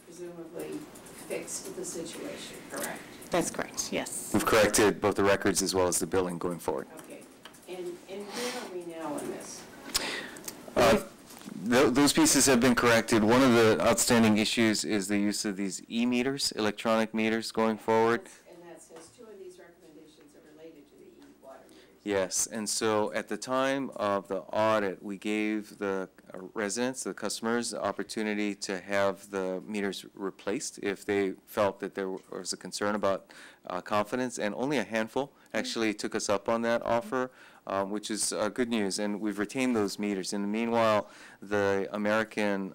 presumably fixed the situation, correct? That's correct, yes. We've corrected both the records as well as the billing going forward. Okay. And where are we now in this? Those pieces have been corrected. One of the outstanding issues is the use of these e-meters, electronic meters going forward. And that says 2 of these recommendations are related to the e-water meters. Yes, and so at the time of the audit, we gave the residents, the customers, the opportunity to have the meters replaced if they felt that there was a concern about confidence, and only a handful actually took us up on that offer, which is good news, and we've retained those meters. In the meanwhile, the American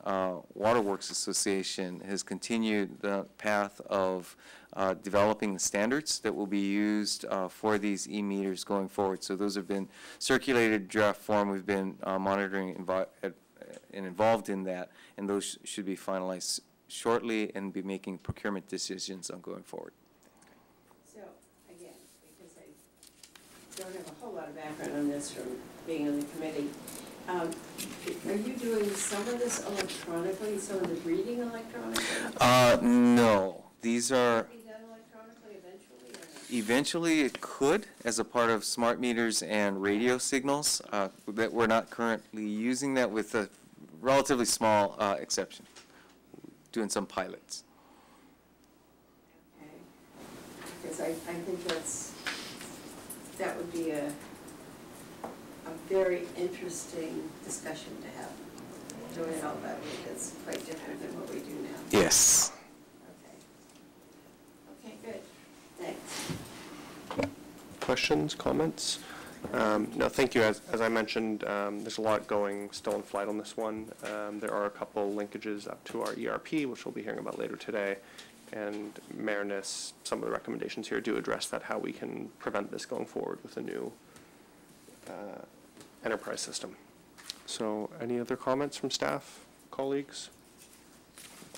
Waterworks Association has continued the path of developing the standards that will be used for these e-meters going forward. So those have been circulated draft form. We've been monitoring and involved in that, and those should be finalized shortly and be making procurement decisions on going forward. So, again, because I don't have a whole lot of background on this from being on the committee, are you doing some of this electronically, some of the reading electronically? No. These are... Be done electronically eventually, or not? Eventually, it could, as a part of smart meters and radio signals, that we're not currently using that, with a relatively small exception, doing some pilots. Okay. Because I think that would be a very interesting discussion to have, doing it all that way. That's quite different than what we do now. Yes. Okay, good, thanks. Questions, comments? No, thank you. As I mentioned, there's a lot going still in flight on this one. There are a couple linkages up to our ERP, which we'll be hearing about later today. And Mayor Niss, some of the recommendations here do address that, how we can prevent this going forward with a new enterprise system. So any other comments from staff, colleagues?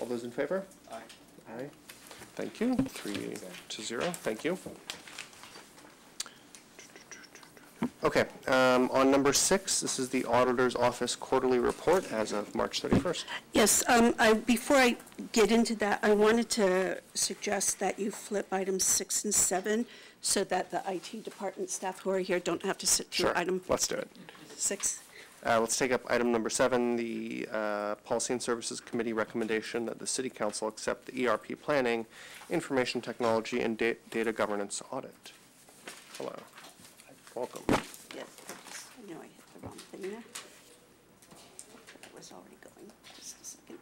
All those in favor? Aye. Aye. Thank you. 3-0. Thank you. Okay, on number 6, this is the Auditor's Office Quarterly Report as of March 31st. Yes, before I get into that, I wanted to suggest that you flip items 6 and 7 so that the IT department staff who are here don't have to sit through Sure, item let's do it. 6. Let's take up item number 7, the Policy and Services Committee recommendation that the City Council accept the ERP Planning, Information Technology, and Data Governance Audit. Hello. Welcome. Yes, I know I hit the wrong thing there. That was already going. Just a second.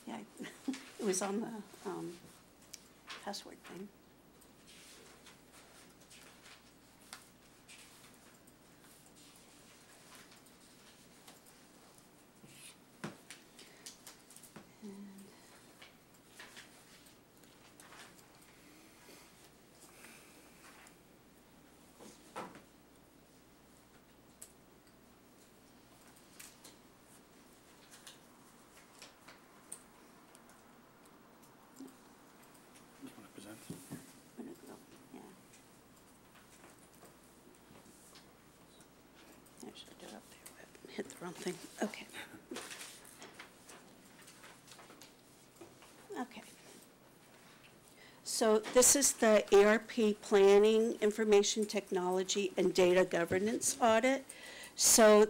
Yeah, it was on the password thing. I should do it up there, but hit the wrong thing. Okay. Okay. So this is the ERP Planning, Information Technology, and Data Governance Audit. So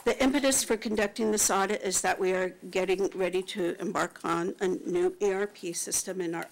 the impetus for conducting this audit is that we are getting ready to embark on a new ERP system, in our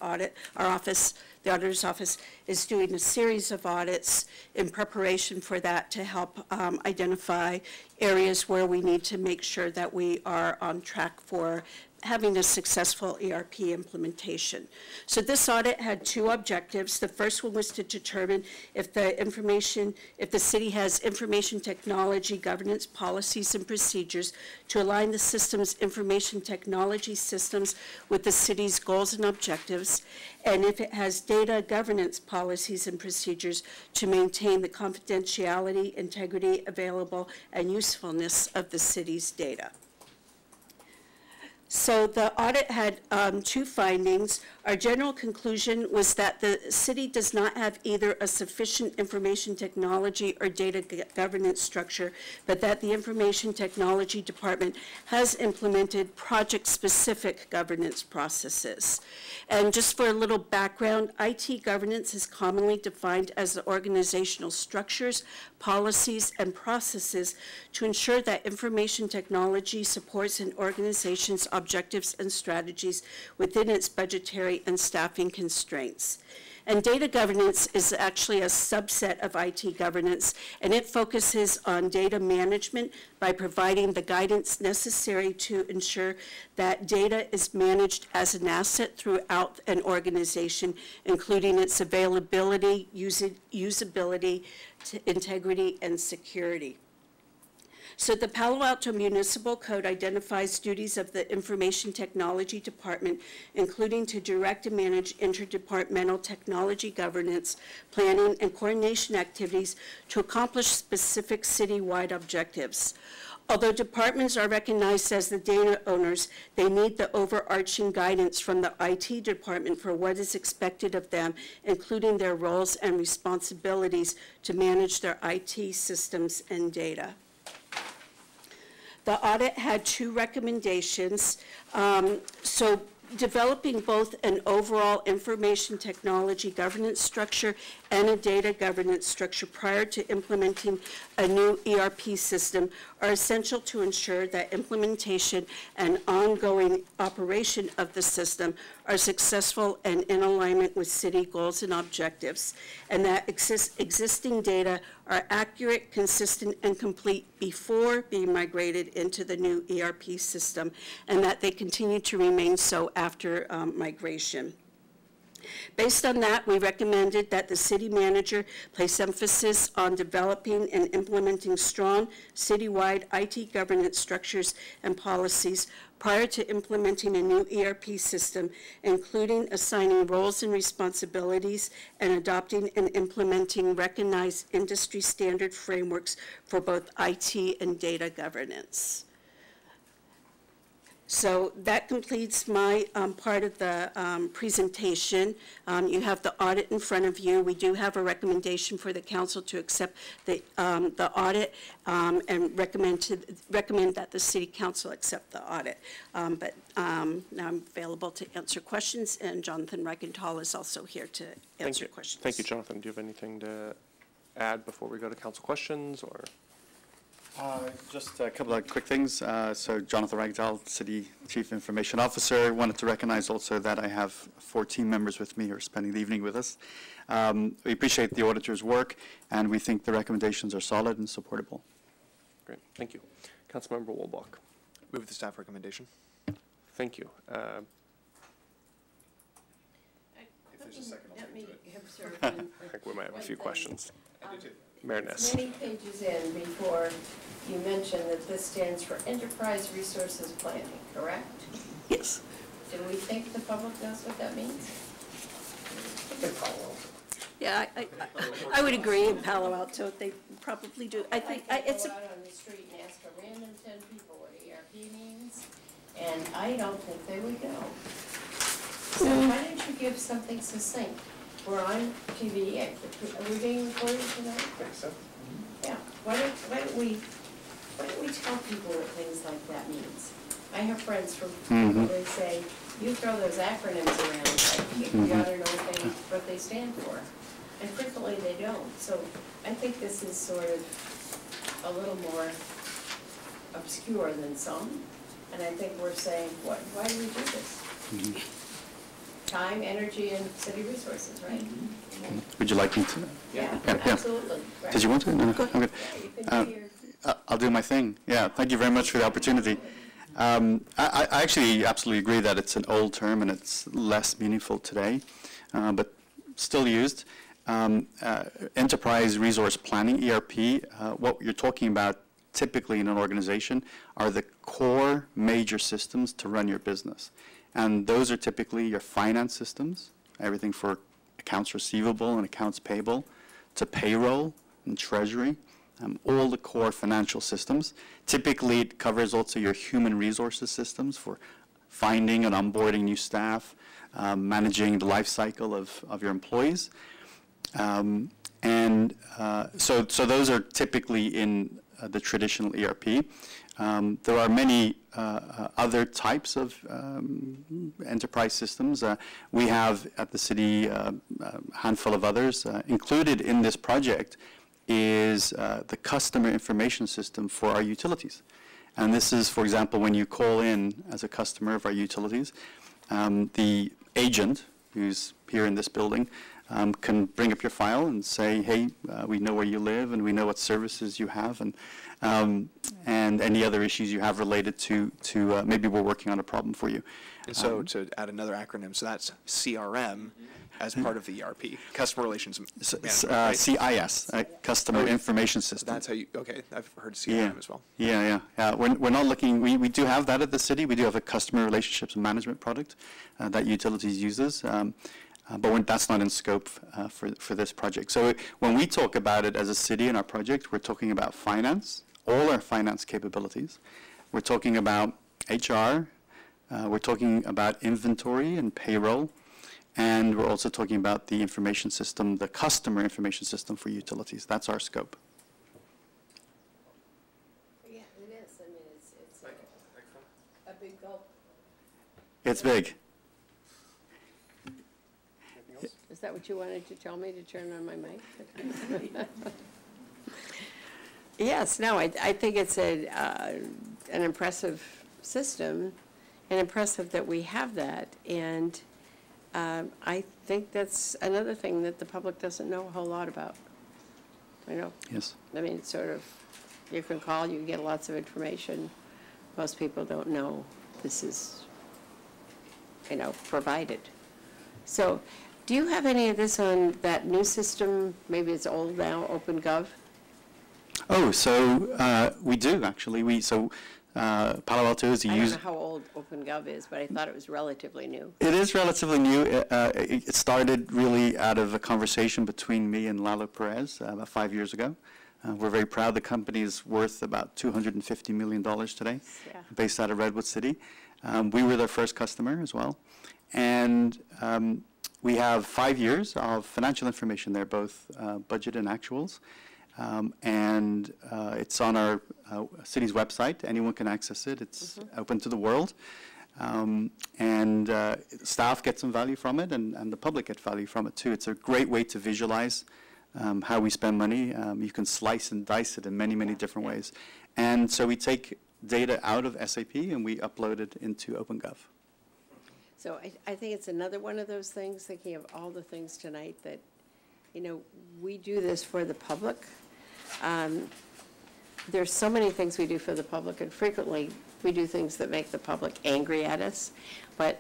office, the auditor's office, is doing a series of audits in preparation for that to help identify areas where we need to make sure that we are on track for having a successful ERP implementation. So this audit had 2 objectives. The first one was to determine if the city has information technology governance policies and procedures to align the system's information technology systems with the city's goals and objectives, and if it has data governance policies and procedures to maintain the confidentiality, integrity, available, and usefulness of the city's data. So the audit had 2 findings. Our general conclusion was that the city does not have either a sufficient information technology or data governance structure, but that the information technology department has implemented project-specific governance processes. And just for a little background, IT governance is commonly defined as the organizational structures, policies, and processes to ensure that information technology supports an organization's objectives and strategies within its budgetary and staffing constraints. And data governance is actually a subset of IT governance, and it focuses on data management by providing the guidance necessary to ensure that data is managed as an asset throughout an organization, including its availability, usability, integrity, and security. So the Palo Alto Municipal Code identifies duties of the Information Technology Department, including to direct and manage interdepartmental technology governance, planning, and coordination activities to accomplish specific citywide objectives. Although departments are recognized as the data owners, they need the overarching guidance from the IT department for what is expected of them, including their roles and responsibilities to manage their IT systems and data. The audit had 2 recommendations. So developing both an overall information technology governance structure and a data governance structure prior to implementing a new ERP system are essential to ensure that implementation and ongoing operation of the system are successful and in alignment with city goals and objectives, and that existing data are accurate, consistent, and complete before being migrated into the new ERP system, and that they continue to remain so after migration. Based on that, we recommended that the city manager place emphasis on developing and implementing strong citywide IT governance structures and policies prior to implementing a new ERP system, including assigning roles and responsibilities and adopting and implementing recognized industry standard frameworks for both IT and data governance. So that completes my part of the presentation. You have the audit in front of you. We do have a recommendation for the council to accept the audit and recommend that the city council accept the audit. But now I'm available to answer questions, and Jonathan Reichenthal is also here to answer questions. Thank you, Jonathan. Do you have anything to add before we go to council questions, or? Just a couple of quick things. So Jonathan Reichenthal, City Chief Information Officer. Wanted to recognize also that I have 4 team members with me who are spending the evening with us. We appreciate the auditor's work, and we think the recommendations are solid and supportable. Great, thank you. Councilmember Wolbach. Move the staff recommendation. Thank you. If there's a second, let me observe. I think we might have a few questions. I do too. Mayor Ness. Many pages in before you mentioned that this stands for Enterprise Resources Planning, correct? Yes. Do we think the public knows what that means? Yeah, I would agree. In Palo Alto, they probably do. I think it's go out on the street and ask a random 10 people what ERP means, and I don't think they would know. So why don't you give something succinct? We're on TV. Are we being recorded tonight? I think so. Yeah. Why don't we tell people what things like that means? I have friends from people that say, you throw those acronyms around, you ought to know what they stand for. And frequently they don't. So I think this is sort of a little more obscure than some. And I think we're saying, why do we do this? Time, energy, and city resources, right? Would you like me to? Yeah, absolutely. Right. Did you want to? No, I'm good. Yeah, you can I'll do my thing. Yeah, thank you very much for the opportunity. I actually absolutely agree that it's an old term and it's less meaningful today, but still used. Enterprise Resource Planning, ERP, what you're talking about typically in an organization are the core major systems to run your business. And those are typically your finance systems, everything for accounts receivable and accounts payable, to payroll and treasury, all the core financial systems. Typically, it covers also your human resources systems for finding and onboarding new staff, managing the life cycle of your employees. So those are typically in the traditional ERP. There are many other types of enterprise systems. We have at the city a handful of others. Included in this project is the customer information system for our utilities. And this is, for example, when you call in as a customer of our utilities, the agent, who's here in this building, can bring up your file and say, hey, we know where you live and we know what services you have and any other issues you have related to maybe we're working on a problem for you. And so to add another acronym, so that's CRM as part of the ERP, Customer Relations Management, right? CIS, Customer Information System. That's how you, okay, I've heard CRM as well. Yeah. We're not looking, we do have that at the city. We do have a Customer Relationships Management product that utilities uses. But that's not in scope for this project. So when we talk about it as a city in our project, we're talking about finance, all our finance capabilities. We're talking about HR. We're talking about inventory and payroll. And we're also talking about the information system, the customer information system for utilities. That's our scope. Yeah, it is. I mean, it's a big gulp. It's big. Is that what you wanted to tell me, to turn on my mic? Yes, no, I think it's an impressive system, and impressive that we have that. And I think that's another thing that the public doesn't know a whole lot about. I know. Yes. I mean, it's sort of, you can call, you can get lots of information. Most people don't know this is, provided. So, do you have any of this on that new system? Maybe it's old now, OpenGov? Oh, so we do actually. Palo Alto is a I don't know how old OpenGov is, but I thought it was relatively new. It is relatively new. It started really out of a conversation between me and Lalo Perez about 5 years ago. We're very proud. The company is worth about $250 million today, based out of Redwood City. We were their first customer as well. And we have 5 years of financial information there, both budget and actuals. And it's on our city's website. Anyone can access it. It's open to the world. And staff get some value from it, and the public get value from it too. It's a great way to visualize how we spend money. You can slice and dice it in many, many different ways. And so we take data out of SAP and we upload it into OpenGov. So I think it's another one of those things, thinking of all the things tonight that, we do this for the public. There's so many things we do for the public, and frequently we do things that make the public angry at us. But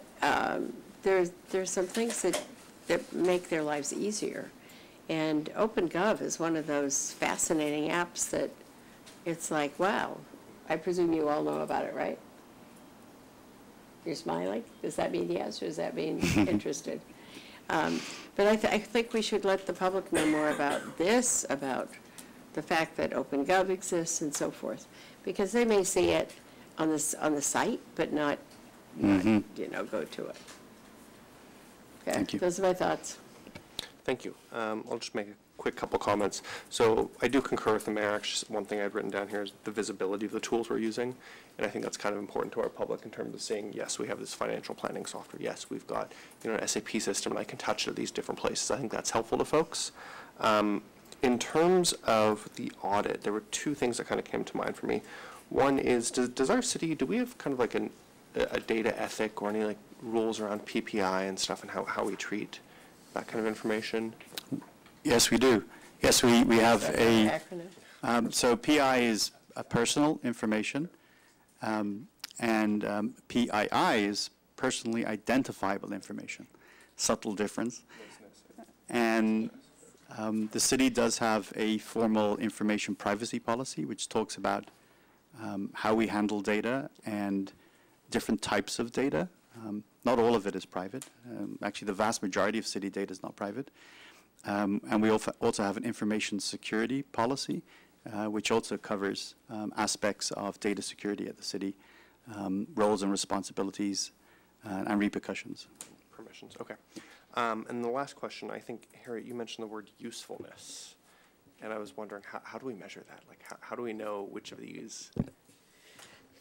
there's some things that make their lives easier. And OpenGov is one of those fascinating apps that it's like, wow, I presume you all know about it, right? You're smiling? Does that mean yes, or does that mean interested? But I think we should let the public know more about this, about the fact that OpenGov exists and so forth, because they may see it on the site, but not go to it. Okay, Thank you. Those are my thoughts. Thank you. I'll just make a quick couple comments. So I do concur with the mayor. Actually, one thing I've written down here is the visibility of the tools we're using. And I think that's kind of important to our public in terms of saying, yes, we have this financial planning software. Yes, we've got an SAP system, and I can touch it at these different places. I think that's helpful to folks. In terms of the audit, there were two things that kind of came to mind for me. One is, does our city, do we have kind of like a data ethic or any like rules around PPI and stuff and how we treat that kind of information? Yes, we do. Yes, we have a, so PI is personal information, and PII is personally identifiable information. Subtle difference. And the city does have a formal information privacy policy, which talks about how we handle data and different types of data. Not all of it is private. Actually, the vast majority of city data is not private. And we also have an information security policy, which also covers aspects of data security at the city, roles and responsibilities, and repercussions. Permissions, okay. And the last question, I think, Harriet, you mentioned the word usefulness. And I was wondering, how do we measure that? Like, how do we know which of these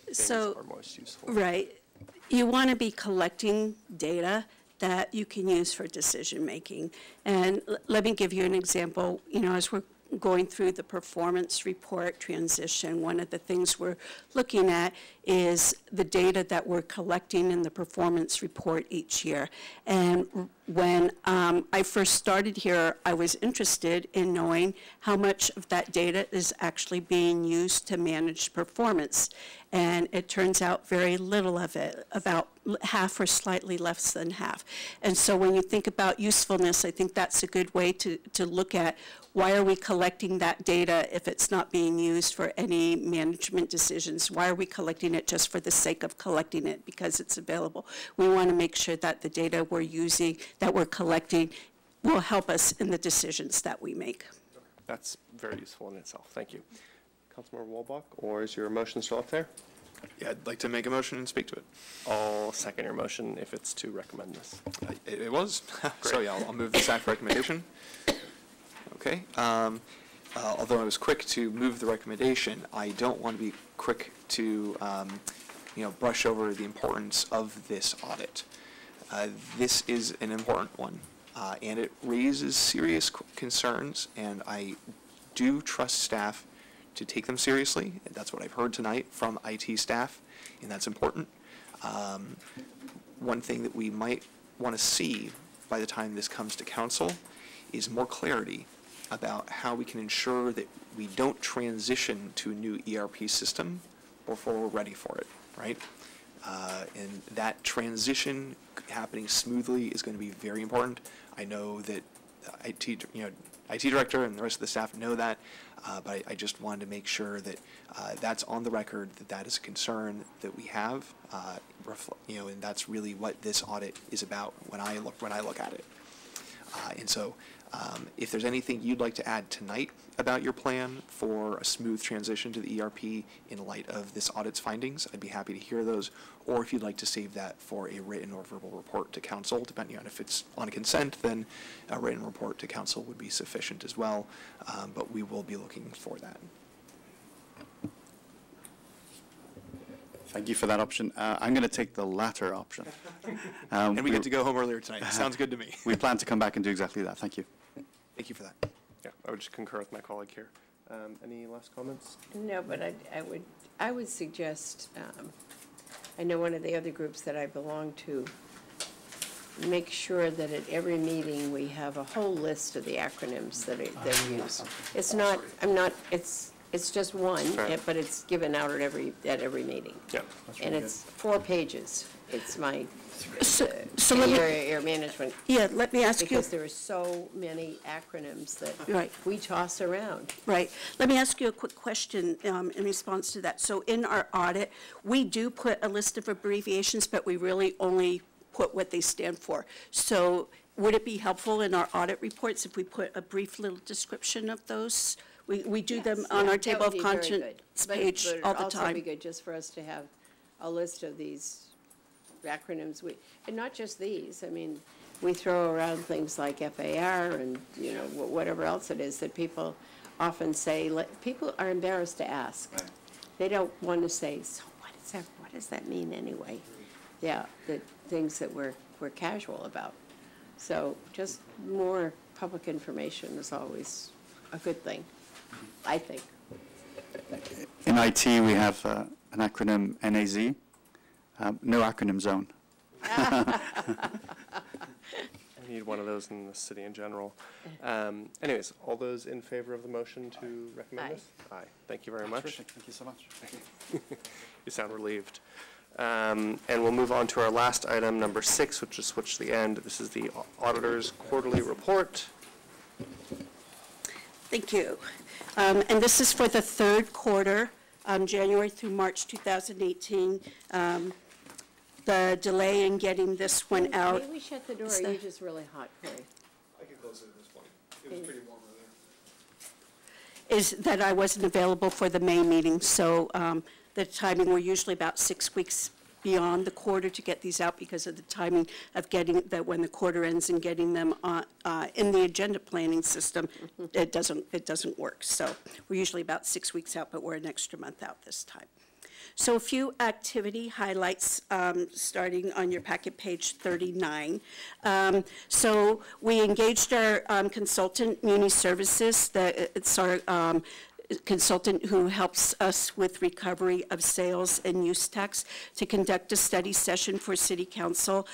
things are most useful? Right. You want to be collecting data that you can use for decision making. And let me give you an example. As going through the performance report transition, one of the things we're looking at is the data that we're collecting in the performance report each year. And when I first started here, I was interested in knowing how much of that data is actually being used to manage performance. And it turns out very little of it, about half or slightly less than half. And so when you think about usefulness, I think that's a good way to look at why are we collecting that data if it's not being used for any management decisions? Why are we collecting it just for the sake of collecting it because it's available? We want to make sure that the data we're using, that we're collecting, will help us in the decisions that we make. That's very useful in itself. Thank you. Councilmember Wolbach, or is your motion still up there? Yeah, I'd like to make a motion and speak to it. I'll second your motion if it's to recommend this. It was. So yeah, I'll move the staff recommendation. Okay. Although I was quick to move the recommendation, I don't want to be quick to brush over the importance of this audit. This is an important one, and it raises serious concerns, and I do trust staff to take them seriously. That's what I've heard tonight from IT staff, and that's important. One thing that we might want to see by the time this comes to council is more clarity about how we can ensure that we don't transition to a new ERP system before we're ready for it, right? And that transition happening smoothly is going to be very important. I know that IT director and the rest of the staff know that, but I just wanted to make sure that that's on the record, that is a concern that we have, and that's really what this audit is about when I look at it. And so, if there's anything you'd like to add tonight about your plan for a smooth transition to the ERP in light of this audit's findings, I'd be happy to hear those. Or if you'd like to save that for a written or verbal report to council, depending on if it's on consent, then a written report to council would be sufficient as well. But we will be looking for that. Thank you for that option. I'm going to take the latter option. And we get to go home earlier tonight. Sounds good to me. We plan to come back and do exactly that. Thank you. Thank you for that. Yeah, I would just concur with my colleague here. Any last comments? No, but I would suggest, I know one of the other groups that I belong to, make sure that at every meeting we have a whole list of the acronyms that they use. It's not, it's just one, but it's given out at every meeting. Yeah. And it's 4 pages. It's my So let me, area management. yeah, let me ask you. Because there are so many acronyms that we toss around. Right. Let me ask you a quick question in response to that. So in our audit, we do put a list of abbreviations, but we really only put what they stand for. So would it be helpful in our audit reports if we put a brief little description of those? We do them on our table of contents page all the time. But it would also be good just for us to have a list of these acronyms. And not just these. I mean, we throw around things like FAR and, whatever else it is that people often say. People are embarrassed to ask. Right. They don't want to say, so what does that mean anyway? Yeah, the things that we're casual about. So just more public information is always a good thing, I think. In IT, we have an acronym NAZ, no acronym zone. I need one of those in the city in general. Anyways, all those in favor of the motion to recommend this? Aye. Thank you very much. Terrific. Thank you so much. You sound relieved. And we'll move on to our last item, number 6, which is switched to the end. This is the auditor's quarterly report. Thank you. And this is for the third quarter, January through March 2018. The delay in getting this one out. Maybe we shut the door. You're just really hot, Corey. I can close it at this point. It was pretty warm over there. Is that I wasn't available for the May meeting, so the timing, we're usually about 6 weeks beyond the quarter to get these out because of the timing of getting that when the quarter ends and getting them on, in the agenda planning system, it doesn't work. So we're usually about 6 weeks out, but we're an extra month out this time. So a few activity highlights starting on your packet, page 39. So we engaged our consultant, Muni Services. It's our consultant who helps us with recovery of sales and use tax, to conduct a study session for City Council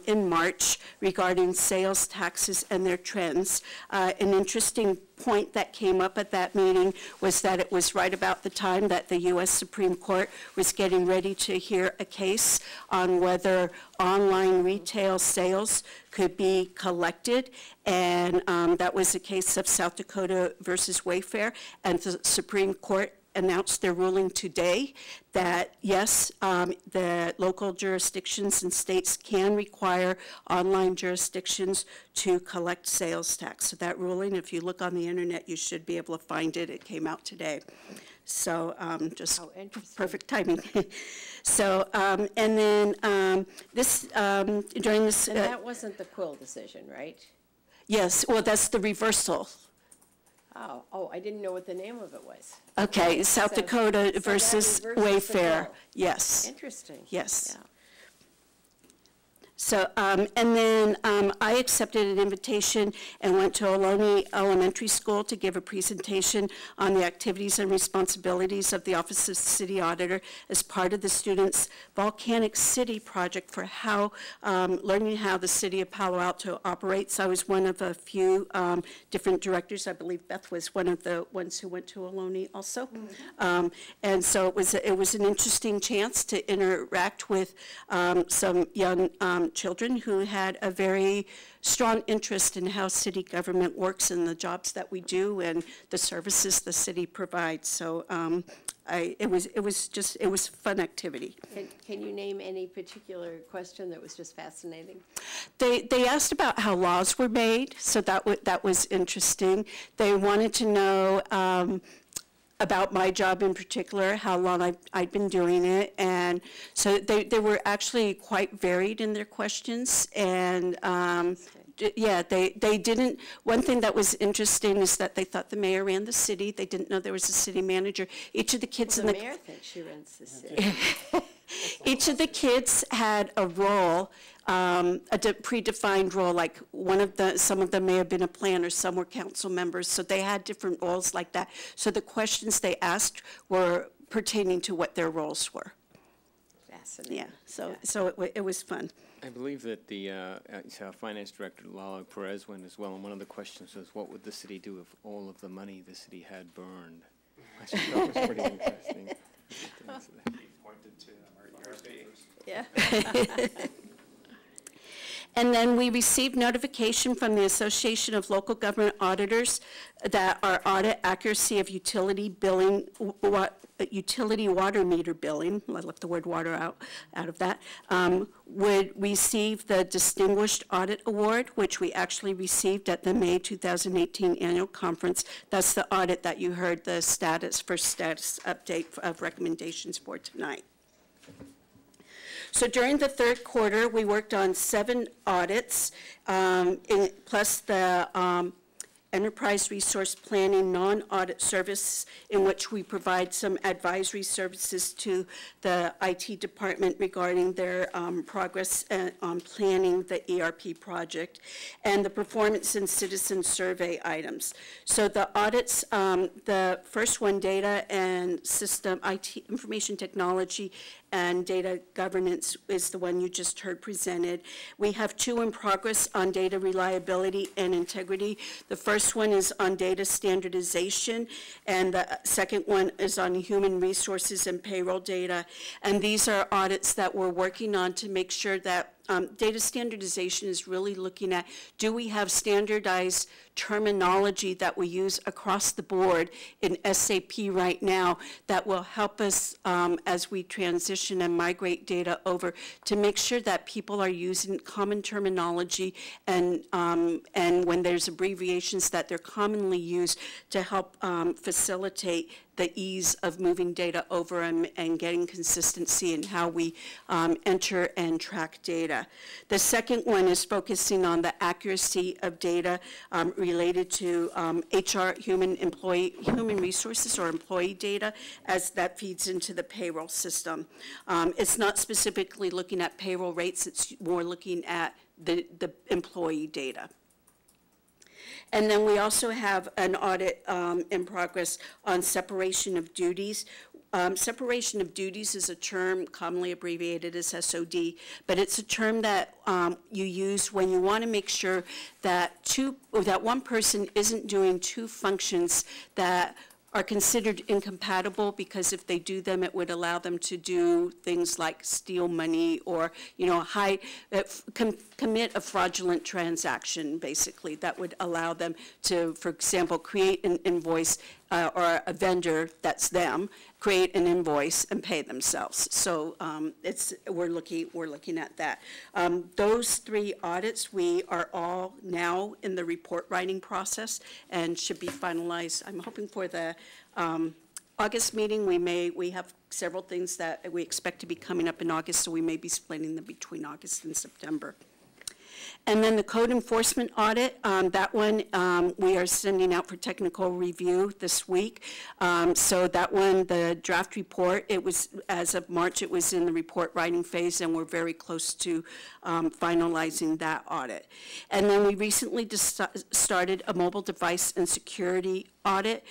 in March regarding sales taxes and their trends. An interesting point that came up at that meeting was that it was right about the time that the U.S. Supreme Court was getting ready to hear a case on whether online retail sales could be collected, and that was a case of South Dakota versus Wayfair, and the Supreme Court announced their ruling today that yes, the local jurisdictions and states can require online jurisdictions to collect sales tax. So that ruling, if you look on the internet, you should be able to find it. It came out today. So just perfect timing. So, and then this, during this. And that wasn't the Quill decision, right? Yes, well, that's the reversal. Oh, I didn't know what the name of it was. Okay, South Dakota versus Wayfair, yes. Interesting. Yes. Yeah. So, and then I accepted an invitation and went to Ohlone Elementary School to give a presentation on the activities and responsibilities of the Office of City Auditor as part of the students' Volcanic City project for how, learning how the city of Palo Alto operates. I was one of a few different directors. I believe Beth was one of the ones who went to Ohlone also. And so it was an interesting chance to interact with some young children who had a very strong interest in how city government works and the jobs that we do and the services the city provides. So it was a fun activity. Can you name any particular question that was just fascinating? They asked about how laws were made, so that was interesting. They wanted to know about my job in particular, how long I'd been doing it. And so they were actually quite varied in their questions. And yeah, they didn't, one thing that was interesting is that they thought the mayor ran the city. They didn't know there was a city manager. Each of the kids the mayor thinks she runs the city. Each of the kids had a role, a predefined role, like some of them may have been a planner, some were council members, so they had different roles like that. So the questions they asked were pertaining to what their roles were. Fascinating. Yeah, so it was fun. I believe that the finance director, Lalo Perez, went as well, and one of the questions was, what would the city do if all of the money the city had burned? I thought that was pretty interesting. Pointed to our ERP. Yeah. And then we received notification from the Association of Local Government Auditors that our audit accuracy of utility billing, utility water meter billing, I left the word water out of that, would receive the Distinguished Audit Award, which we actually received at the May 2018 annual conference. That's the audit that you heard the status update of recommendations for tonight. So during the third quarter, we worked on 7 audits, plus the enterprise resource planning non-audit service, in which we provide some advisory services to the IT department regarding their progress on planning the ERP project, and the performance and citizen survey items. So the audits, the first one, data and system, IT, information technology, and data governance is the one you just heard presented. We have 2 in progress on data reliability and integrity. The first one is on data standardization, and the second one is on human resources and payroll data. And these are audits that we're working on to make sure that data standardization is really looking at, do we have standardized terminology that we use across the board in SAP right now that will help us as we transition and migrate data over, to make sure that people are using common terminology and when there's abbreviations that they're commonly used to help facilitate the ease of moving data over and getting consistency in how we enter and track data. The second one is focusing on the accuracy of data related to HR, human resources or employee data, as that feeds into the payroll system. It's not specifically looking at payroll rates, it's more looking at the employee data. And then we also have an audit in progress on separation of duties. Separation of duties is a term commonly abbreviated as SOD, but it's a term that you use when you want to make sure that one person isn't doing two functions that are considered incompatible, because if they do them, it would allow them to do things like steal money or, commit a fraudulent transaction, basically, that would allow them to, for example, create an invoice or a vendor that's them, create an invoice and pay themselves. So we're looking at that. Those three audits, we are all now in the report writing process and should be finalized. I'm hoping for the August meeting. We have several things that we expect to be coming up in August, so we may be splitting them between August and September. And then the code enforcement audit, that one we are sending out for technical review this week. So that one, the draft report, it was, as of March, it was in the report writing phase, and we're very close to finalizing that audit. And then we recently started a mobile device and security audit.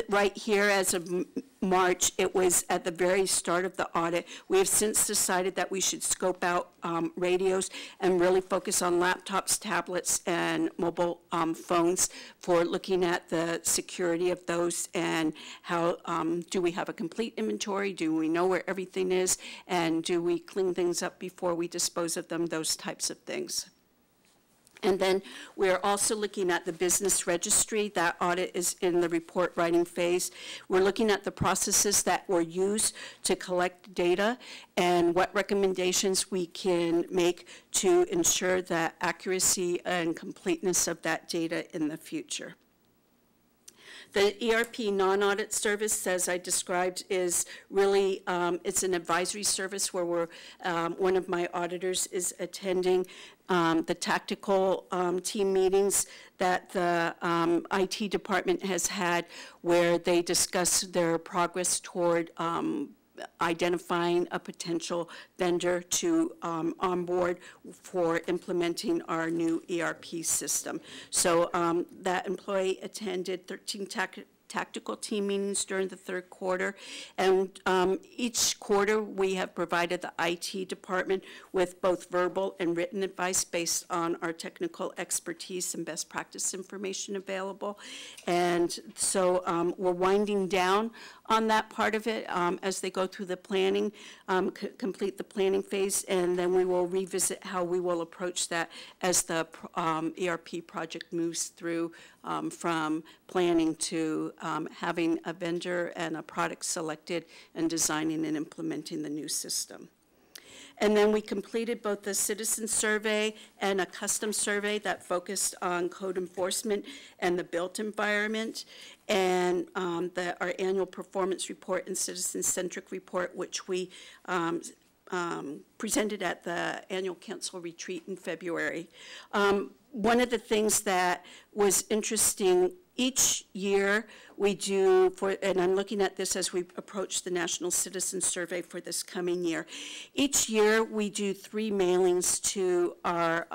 Right here, as of March, it was at the very start of the audit. We have since decided that we should scope out radios and really focus on laptops, tablets, and mobile phones for looking at the security of those and how do we have a complete inventory, do we know where everything is, and do we clean things up before we dispose of them, those types of things. And then we're also looking at the business registry. That audit is in the report writing phase. We're looking at the processes that were used to collect data and what recommendations we can make to ensure the accuracy and completeness of that data in the future. The ERP non-audit service, as I described, is really, it's an advisory service where we're, one of my auditors is attending the tactical team meetings that the IT department has had, where they discuss their progress toward identifying a potential vendor to onboard for implementing our new ERP system. So that employee attended 13 tactical team meetings during the third quarter, and each quarter we have provided the IT department with both verbal and written advice based on our technical expertise and best practice information available. And so we're winding down on that part of it as they go through the planning, complete the planning phase, and then we will revisit how we will approach that as the ERP project moves through from planning to having a vendor and a product selected and designing and implementing the new system. And then we completed both the citizen survey and a custom survey that focused on code enforcement and the built environment, and our annual performance report and citizen-centric report, which we presented at the annual council retreat in February. One of the things that was interesting, each year we do, and I'm looking at this as we approach the National Citizen Survey for this coming year. Each year we do 3 mailings to our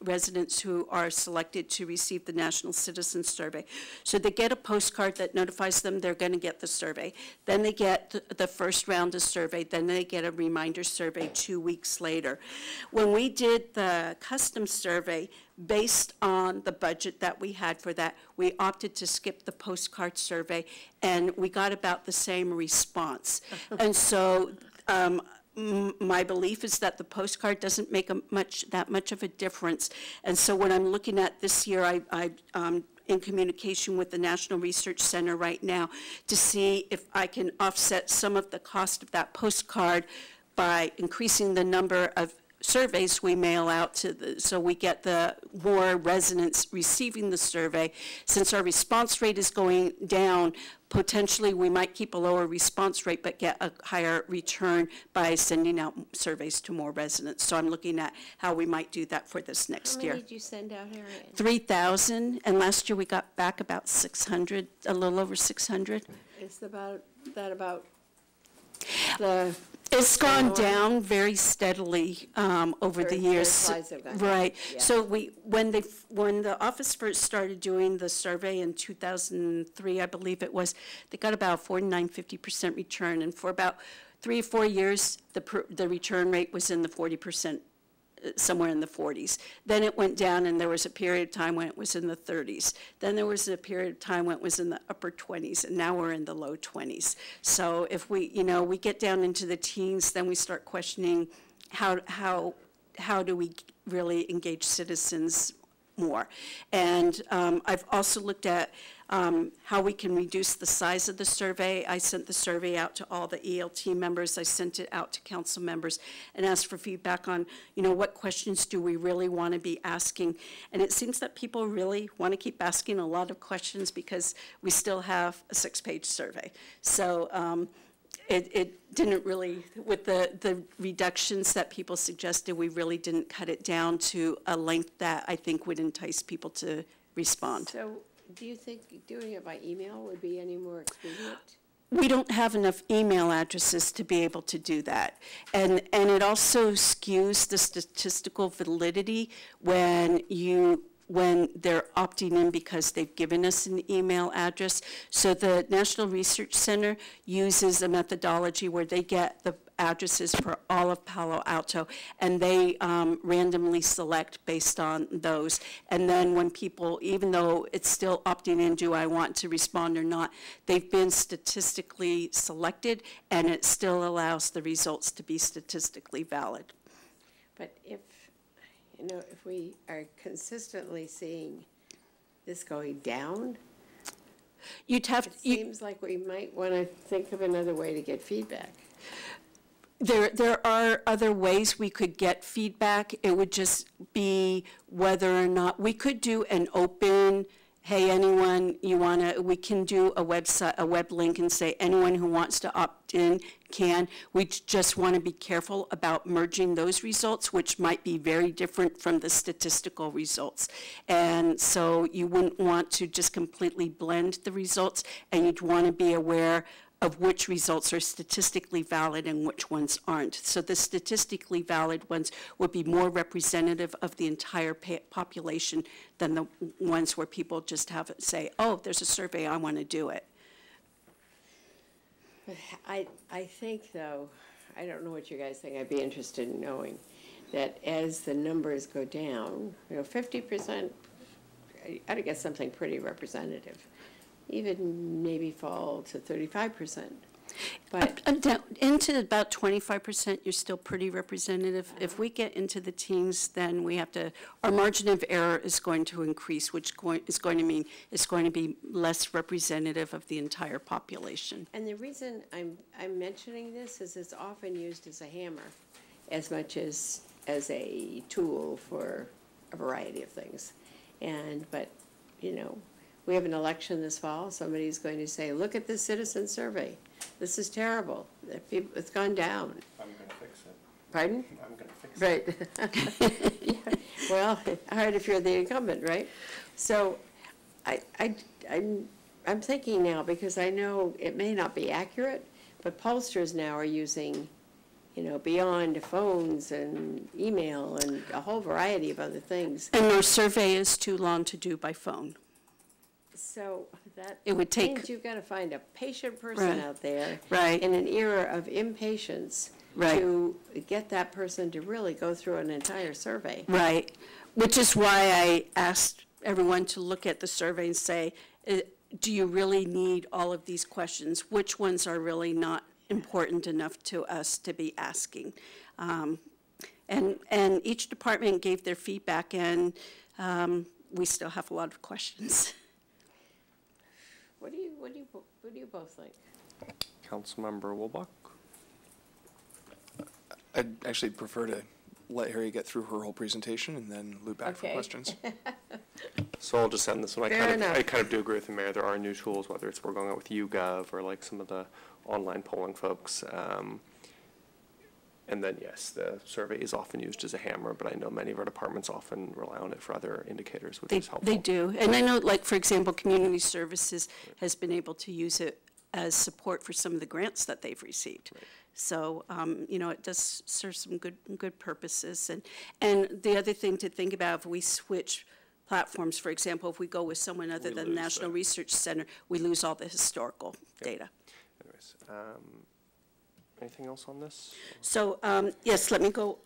residents who are selected to receive the National Citizen Survey. So they get a postcard that notifies them they're going to get the survey. Then they get the first round of survey. Then they get a reminder survey 2 weeks later. When we did the custom survey, based on the budget that we had for that, we opted to skip the postcard survey, and we got about the same response. And so my belief is that the postcard doesn't make that much of a difference. And so what I'm looking at this year, I'm in communication with the National Research Center right now to see if I can offset some of the cost of that postcard by increasing the number of surveys we mail out so we get the more residents receiving the survey. Since our response rate is going down, potentially we might keep a lower response rate but get a higher return by sending out surveys to more residents. So I'm looking at how we might do that for this next year. How many did you send out, Harriet? 3,000, and last year we got back about 600, a little over 600. Is about the It's gone down very steadily over the years. Slides have gone down. Right. Yeah. So when the office first started doing the survey in 2003, I believe it was, they got about 49–50% return, and for about 3 or 4 years, the return rate was in the 40%. Somewhere in the 40s. Then it went down, and there was a period of time when it was in the 30s. Then there was a period of time when it was in the upper 20s, and now we're in the low 20s. So if we get down into the teens, then we start questioning how do we really engage citizens more. And I've also looked at how we can reduce the size of the survey. I sent the survey out to all the ELT members. I sent it out to council members and asked for feedback on, what questions do we really want to be asking. And it seems that people really want to keep asking a lot of questions because we still have a 6-page survey. So it didn't really, with the reductions that people suggested, we really didn't cut it down to a length that I think would entice people to respond. So do you think doing it by email would be any more expedient? We don't have enough email addresses to be able to do that. And it also skews the statistical validity when they're opting in because they've given us an email address. So the National Research Center uses a methodology where they get the addresses for all of Palo Alto, and they randomly select based on those. And then when people, even though it's still opting in, do I want to respond or not, they've been statistically selected, and it still allows the results to be statistically valid. But if we are consistently seeing this going down, it seems like we might want to think of another way to get feedback. There are other ways we could get feedback. It would just be whether or not we could do an open, hey, anyone we can do a web link and say anyone who wants to opt in can. We just want to be careful about merging those results, which might be very different from the statistical results. And so you wouldn't want to just completely blend the results, and you'd want to be aware of which results are statistically valid and which ones aren't. So the statistically valid ones would be more representative of the entire population than the ones where people just have it say, oh, there's a survey, I want to do it. I think, though, I don't know what you guys think, I'd be interested in knowing that as the numbers go down, 50%, I'd guess something pretty representative. Even maybe fall to 35%. But down into about 25%, you're still pretty representative. If we get into the teens, then we have to, our margin of error is going to increase, which is going to mean it's going to be less representative of the entire population. And the reason I'm mentioning this is it's often used as a hammer as much as a tool for a variety of things. But we have an election this fall. Somebody's going to say, look at this citizen survey. This is terrible. It's gone down. I'm going to fix it. Pardon? I'm going to fix it. Yeah. Well, all right, if you're the incumbent, right? So I'm thinking now, because I know it may not be accurate, but pollsters now are using, beyond phones and email and a whole variety of other things. And our survey is too long to do by phone. So that it would take, means you've got to find a patient person out there right. in an era of impatience right. to get that person to really go through an entire survey. Right, which is why I asked everyone to look at the survey and say, do you really need all of these questions? Which ones are really not important enough to us to be asking? And each department gave their feedback, and we still have a lot of questions. What do you both think? Councilmember Wolbach? I'd actually prefer to let Harry get through her whole presentation and then loop back for Okay. questions. So I'll just end this one. Fair enough. I kind of do agree with the mayor. There are new tools, whether it's we're going out with YouGov or like some of the online polling folks. And then, yes, the survey is often used as a hammer, but I know many of our departments often rely on it for other indicators, which is helpful. They do. And I know, like, for example, Community Services has been able to use it as support for some of the grants that they've received. Right. So, you know, it does serve some good purposes. And the other thing to think about, if we switch platforms, for example, if we go with someone other We than lose National the- Research Center, we lose all the historical data. Anyways, anything else on this? So, yes, let me go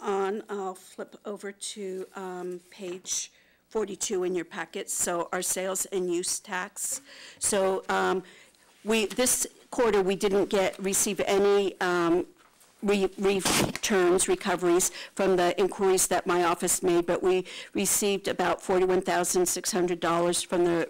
on. I'll flip over to page 42 in your packet. So our sales and use tax. So this quarter, we didn't receive any returns, recoveries from the inquiries that my office made, but we received about $41,600 from the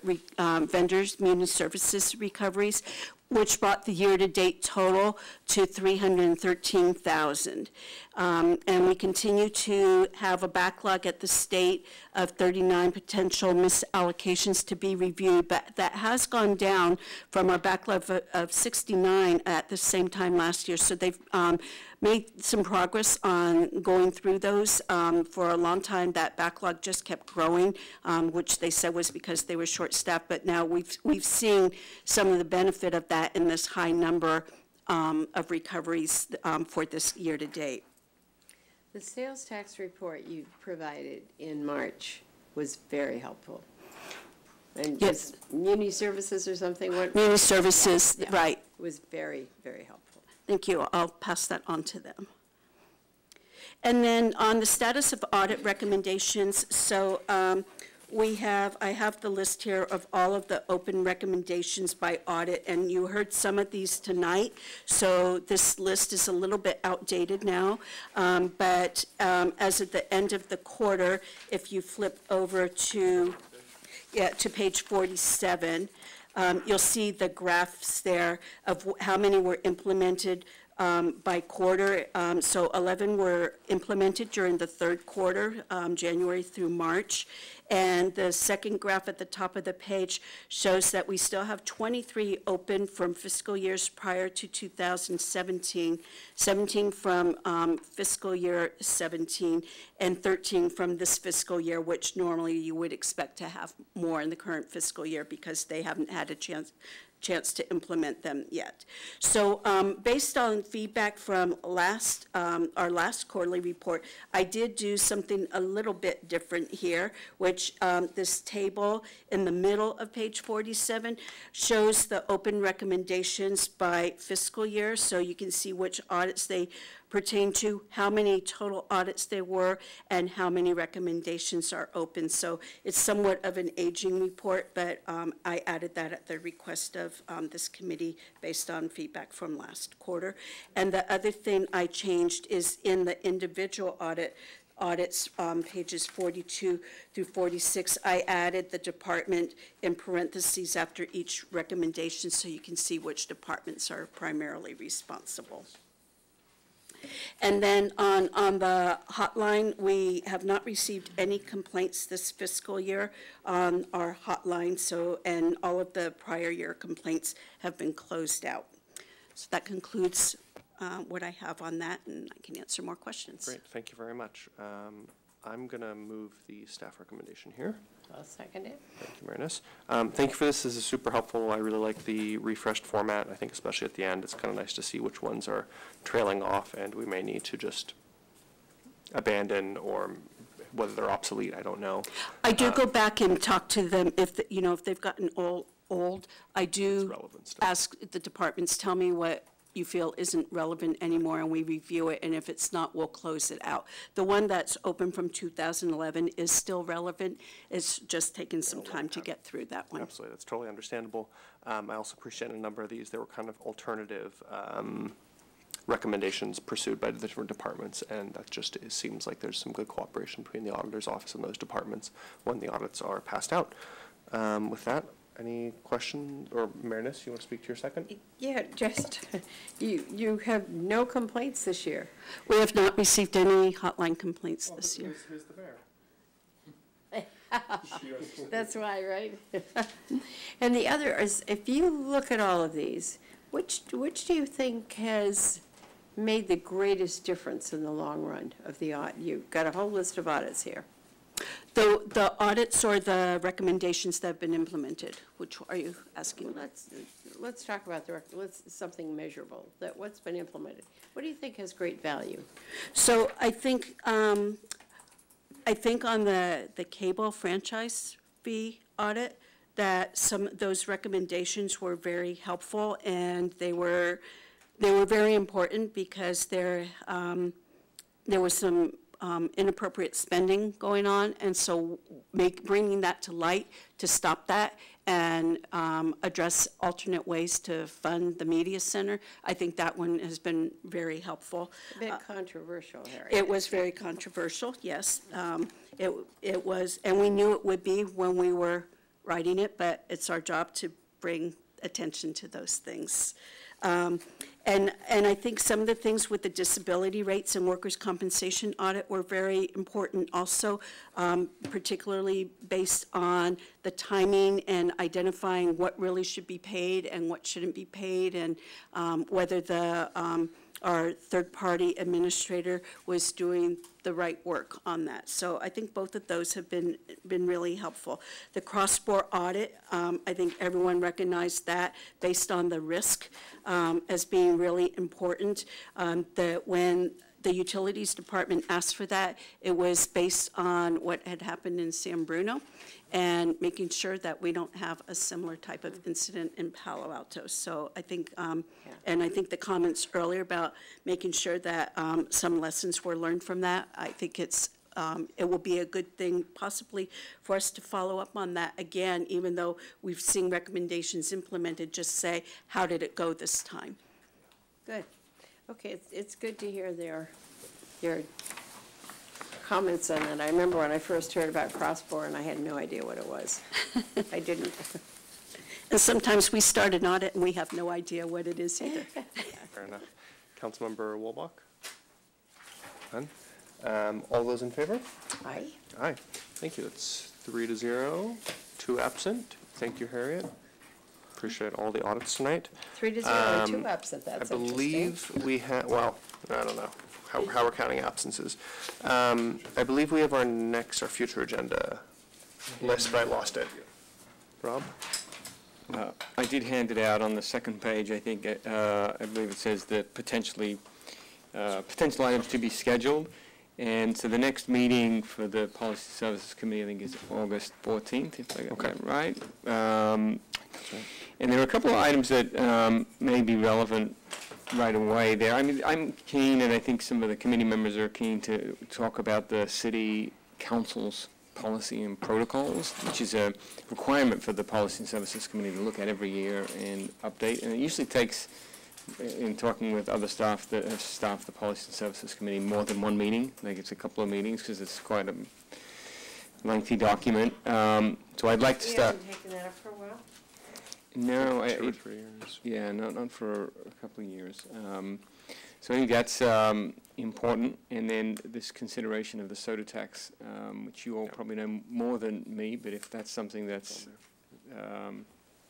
vendors, community services recoveries, which brought the year-to-date total to $313,000. And we continue to have a backlog at the state of 39 potential misallocations to be reviewed, but that has gone down from our backlog of 69 at the same time last year. So they've made some progress on going through those. For a long time, that backlog just kept growing, which they said was because they were short-staffed, but now we've seen some of the benefit of that in this high number of recoveries for this year-to-date. The sales tax report you provided in March was very helpful. And Yes. just Community Services or something? Community Services, Yeah. right. Was very, very helpful. Thank you. I'll pass that on to them. And then on the status of audit recommendations, so I have the list here of all of the open recommendations by audit, and you heard some of these tonight, so this list is a little bit outdated now. But as of the end of the quarter, if you flip over to page 47, you'll see the graphs there of how many were implemented by quarter. So 11 were implemented during the third quarter, January through March. And the second graph at the top of the page shows that we still have 23 open from fiscal years prior to 2017, 17 from fiscal year 17, and 13 from this fiscal year, which normally you would expect to have more in the current fiscal year because they haven't had a chance to implement them yet. So based on feedback from our last quarterly report, I did do something a little bit different here, which this table in the middle of page 47 shows the open recommendations by fiscal year, so you can see which audits they pertain to, how many total audits there were, and how many recommendations are open. So it's somewhat of an aging report, but I added that at the request of this committee based on feedback from last quarter. And the other thing I changed is in the individual audits, pages 42 through 46, I added the department in parentheses after each recommendation so you can see which departments are primarily responsible. And then on the hotline, we have not received any complaints this fiscal year on our hotline, and all of the prior year complaints have been closed out. So that concludes what I have on that, and I can answer more questions. Great, thank you very much. I'm going to move the staff recommendation here. I'll second it. Thank you, Marinus. Thank you for this. This is super helpful. I really like the refreshed format. I think especially at the end, it's kind of nice to see which ones are trailing off and we may need to just abandon, or whether they're obsolete, I don't know. I do go back and talk to them if they've gotten old. I do ask the departments, tell me what you feel isn't relevant anymore, and we review it, and if it's not, we'll close it out. The one that's open from 2011 is still relevant. It's just taken some time to get through that one. Absolutely, that's totally understandable. I also appreciate a number of these. They were kind of alternative recommendations pursued by the different departments, and that just it seems like there's some good cooperation between the auditor's office and those departments when the audits are passed out. With that, Any question, or Marinus, you want to speak to your second? Yeah, just, you have no complaints this year. We have not received any hotline complaints this year. Who's the mayor? That's why, right? And the other is, if you look at all of these, which do you think has made the greatest difference in the long run of the audit? You've got a whole list of audits here. The audits or the recommendations that have been implemented, which are you asking? Let's talk about something measurable, what's been implemented. What do you think has great value? So I think on the cable franchise fee audit, that some of those recommendations were very helpful, and they were very important because there was some inappropriate spending going on, and so bringing that to light to stop that and address alternate ways to fund the media center. I think that one has been very helpful. A bit controversial, Harry. It was very controversial, yes. It was, and we knew it would be when we were writing it, but it's our job to bring attention to those things. And I think some of the things with the disability rates and workers' compensation audit were very important also, particularly based on the timing and identifying what really should be paid and what shouldn't be paid, and whether our third-party administrator was doing the right work on that. So I think both of those have been really helpful. The cross-border audit, I think everyone recognized that based on the risk as being really important. That when the utilities department asked for that, it was based on what had happened in San Bruno and making sure that we don't have a similar type of incident in Palo Alto. So I think, and I think the comments earlier about making sure that some lessons were learned from that, I think it will be a good thing possibly for us to follow up on that again, even though we've seen recommendations implemented, just say, how did it go this time? Good. Okay, it's good to hear your comments on that. I remember when I first heard about cross-border, and I had no idea what it was. I didn't. And sometimes we start an audit and we have no idea what it is either. Fair enough. Councilmember Wolbach? None? All those in favor? Aye. Aye. Thank you. It's 3-0, 2 absent. Thank you, Harriet. Appreciate all the audits tonight. 3-0 and 2 absent, that's I believe we have, well, I don't know how we're counting absences. I believe we have our future agenda list, but I lost it. Rob? I did hand it out on the second page. I think, I believe it says that potential items to be scheduled. And so the next meeting for the Policy Services Committee, I think, is August 14th, if I got that right. And there are a couple of items that may be relevant right away there. I mean, I'm keen, and I think some of the committee members are keen to talk about the City Council's policy and protocols, which is a requirement for the Policy and Services Committee to look at every year and update. And it usually takes, in talking with other staff that have staffed the Policy and Services Committee, more than one meeting. Like it's a couple of meetings because it's quite a lengthy document. So I'd like to start. You haven't taken that up for a while? No, 2 or 3 years. Yeah, not for a couple of years. So I think that's important. And then this consideration of the soda tax, which you all probably know more than me, but if that's something that's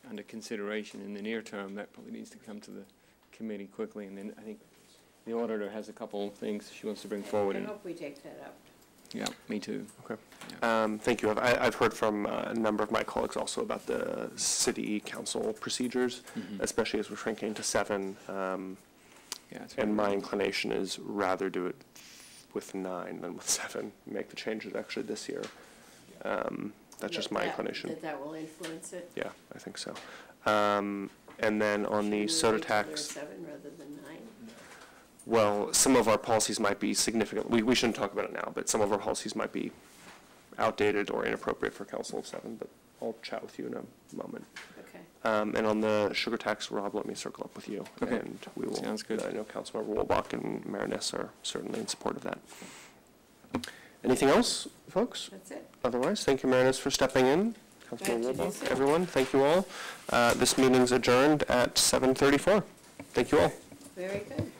under consideration in the near term, that probably needs to come to the committee quickly. And then I think the auditor has a couple of things she wants to bring forward. I hope we take that up. Yeah, me too. Okay. Thank you. I've heard from a number of my colleagues also about the city council procedures, especially as we're shrinking to 7. And my inclination is rather do it with 9 than with 7. Make the changes actually this year. That's just my inclination. That will influence it? Yeah, I think so. And then on the soda tax. 7 rather than 9? Well, some of our policies might be significant. We shouldn't talk about it now, but some of our policies might be outdated or inappropriate for Council of 7, but I'll chat with you in a moment. Okay. And on the sugar tax, Rob, let me circle up with you. Okay. And we will. Sounds good. I know Councilmember Wolbach and Marinus are certainly in support of that. Anything else, folks? That's it. Otherwise, thank you, Marinus, for stepping in. Councilman Wolbach, everyone, thank you all. This meeting's adjourned at 7:34. Thank you all. Very good.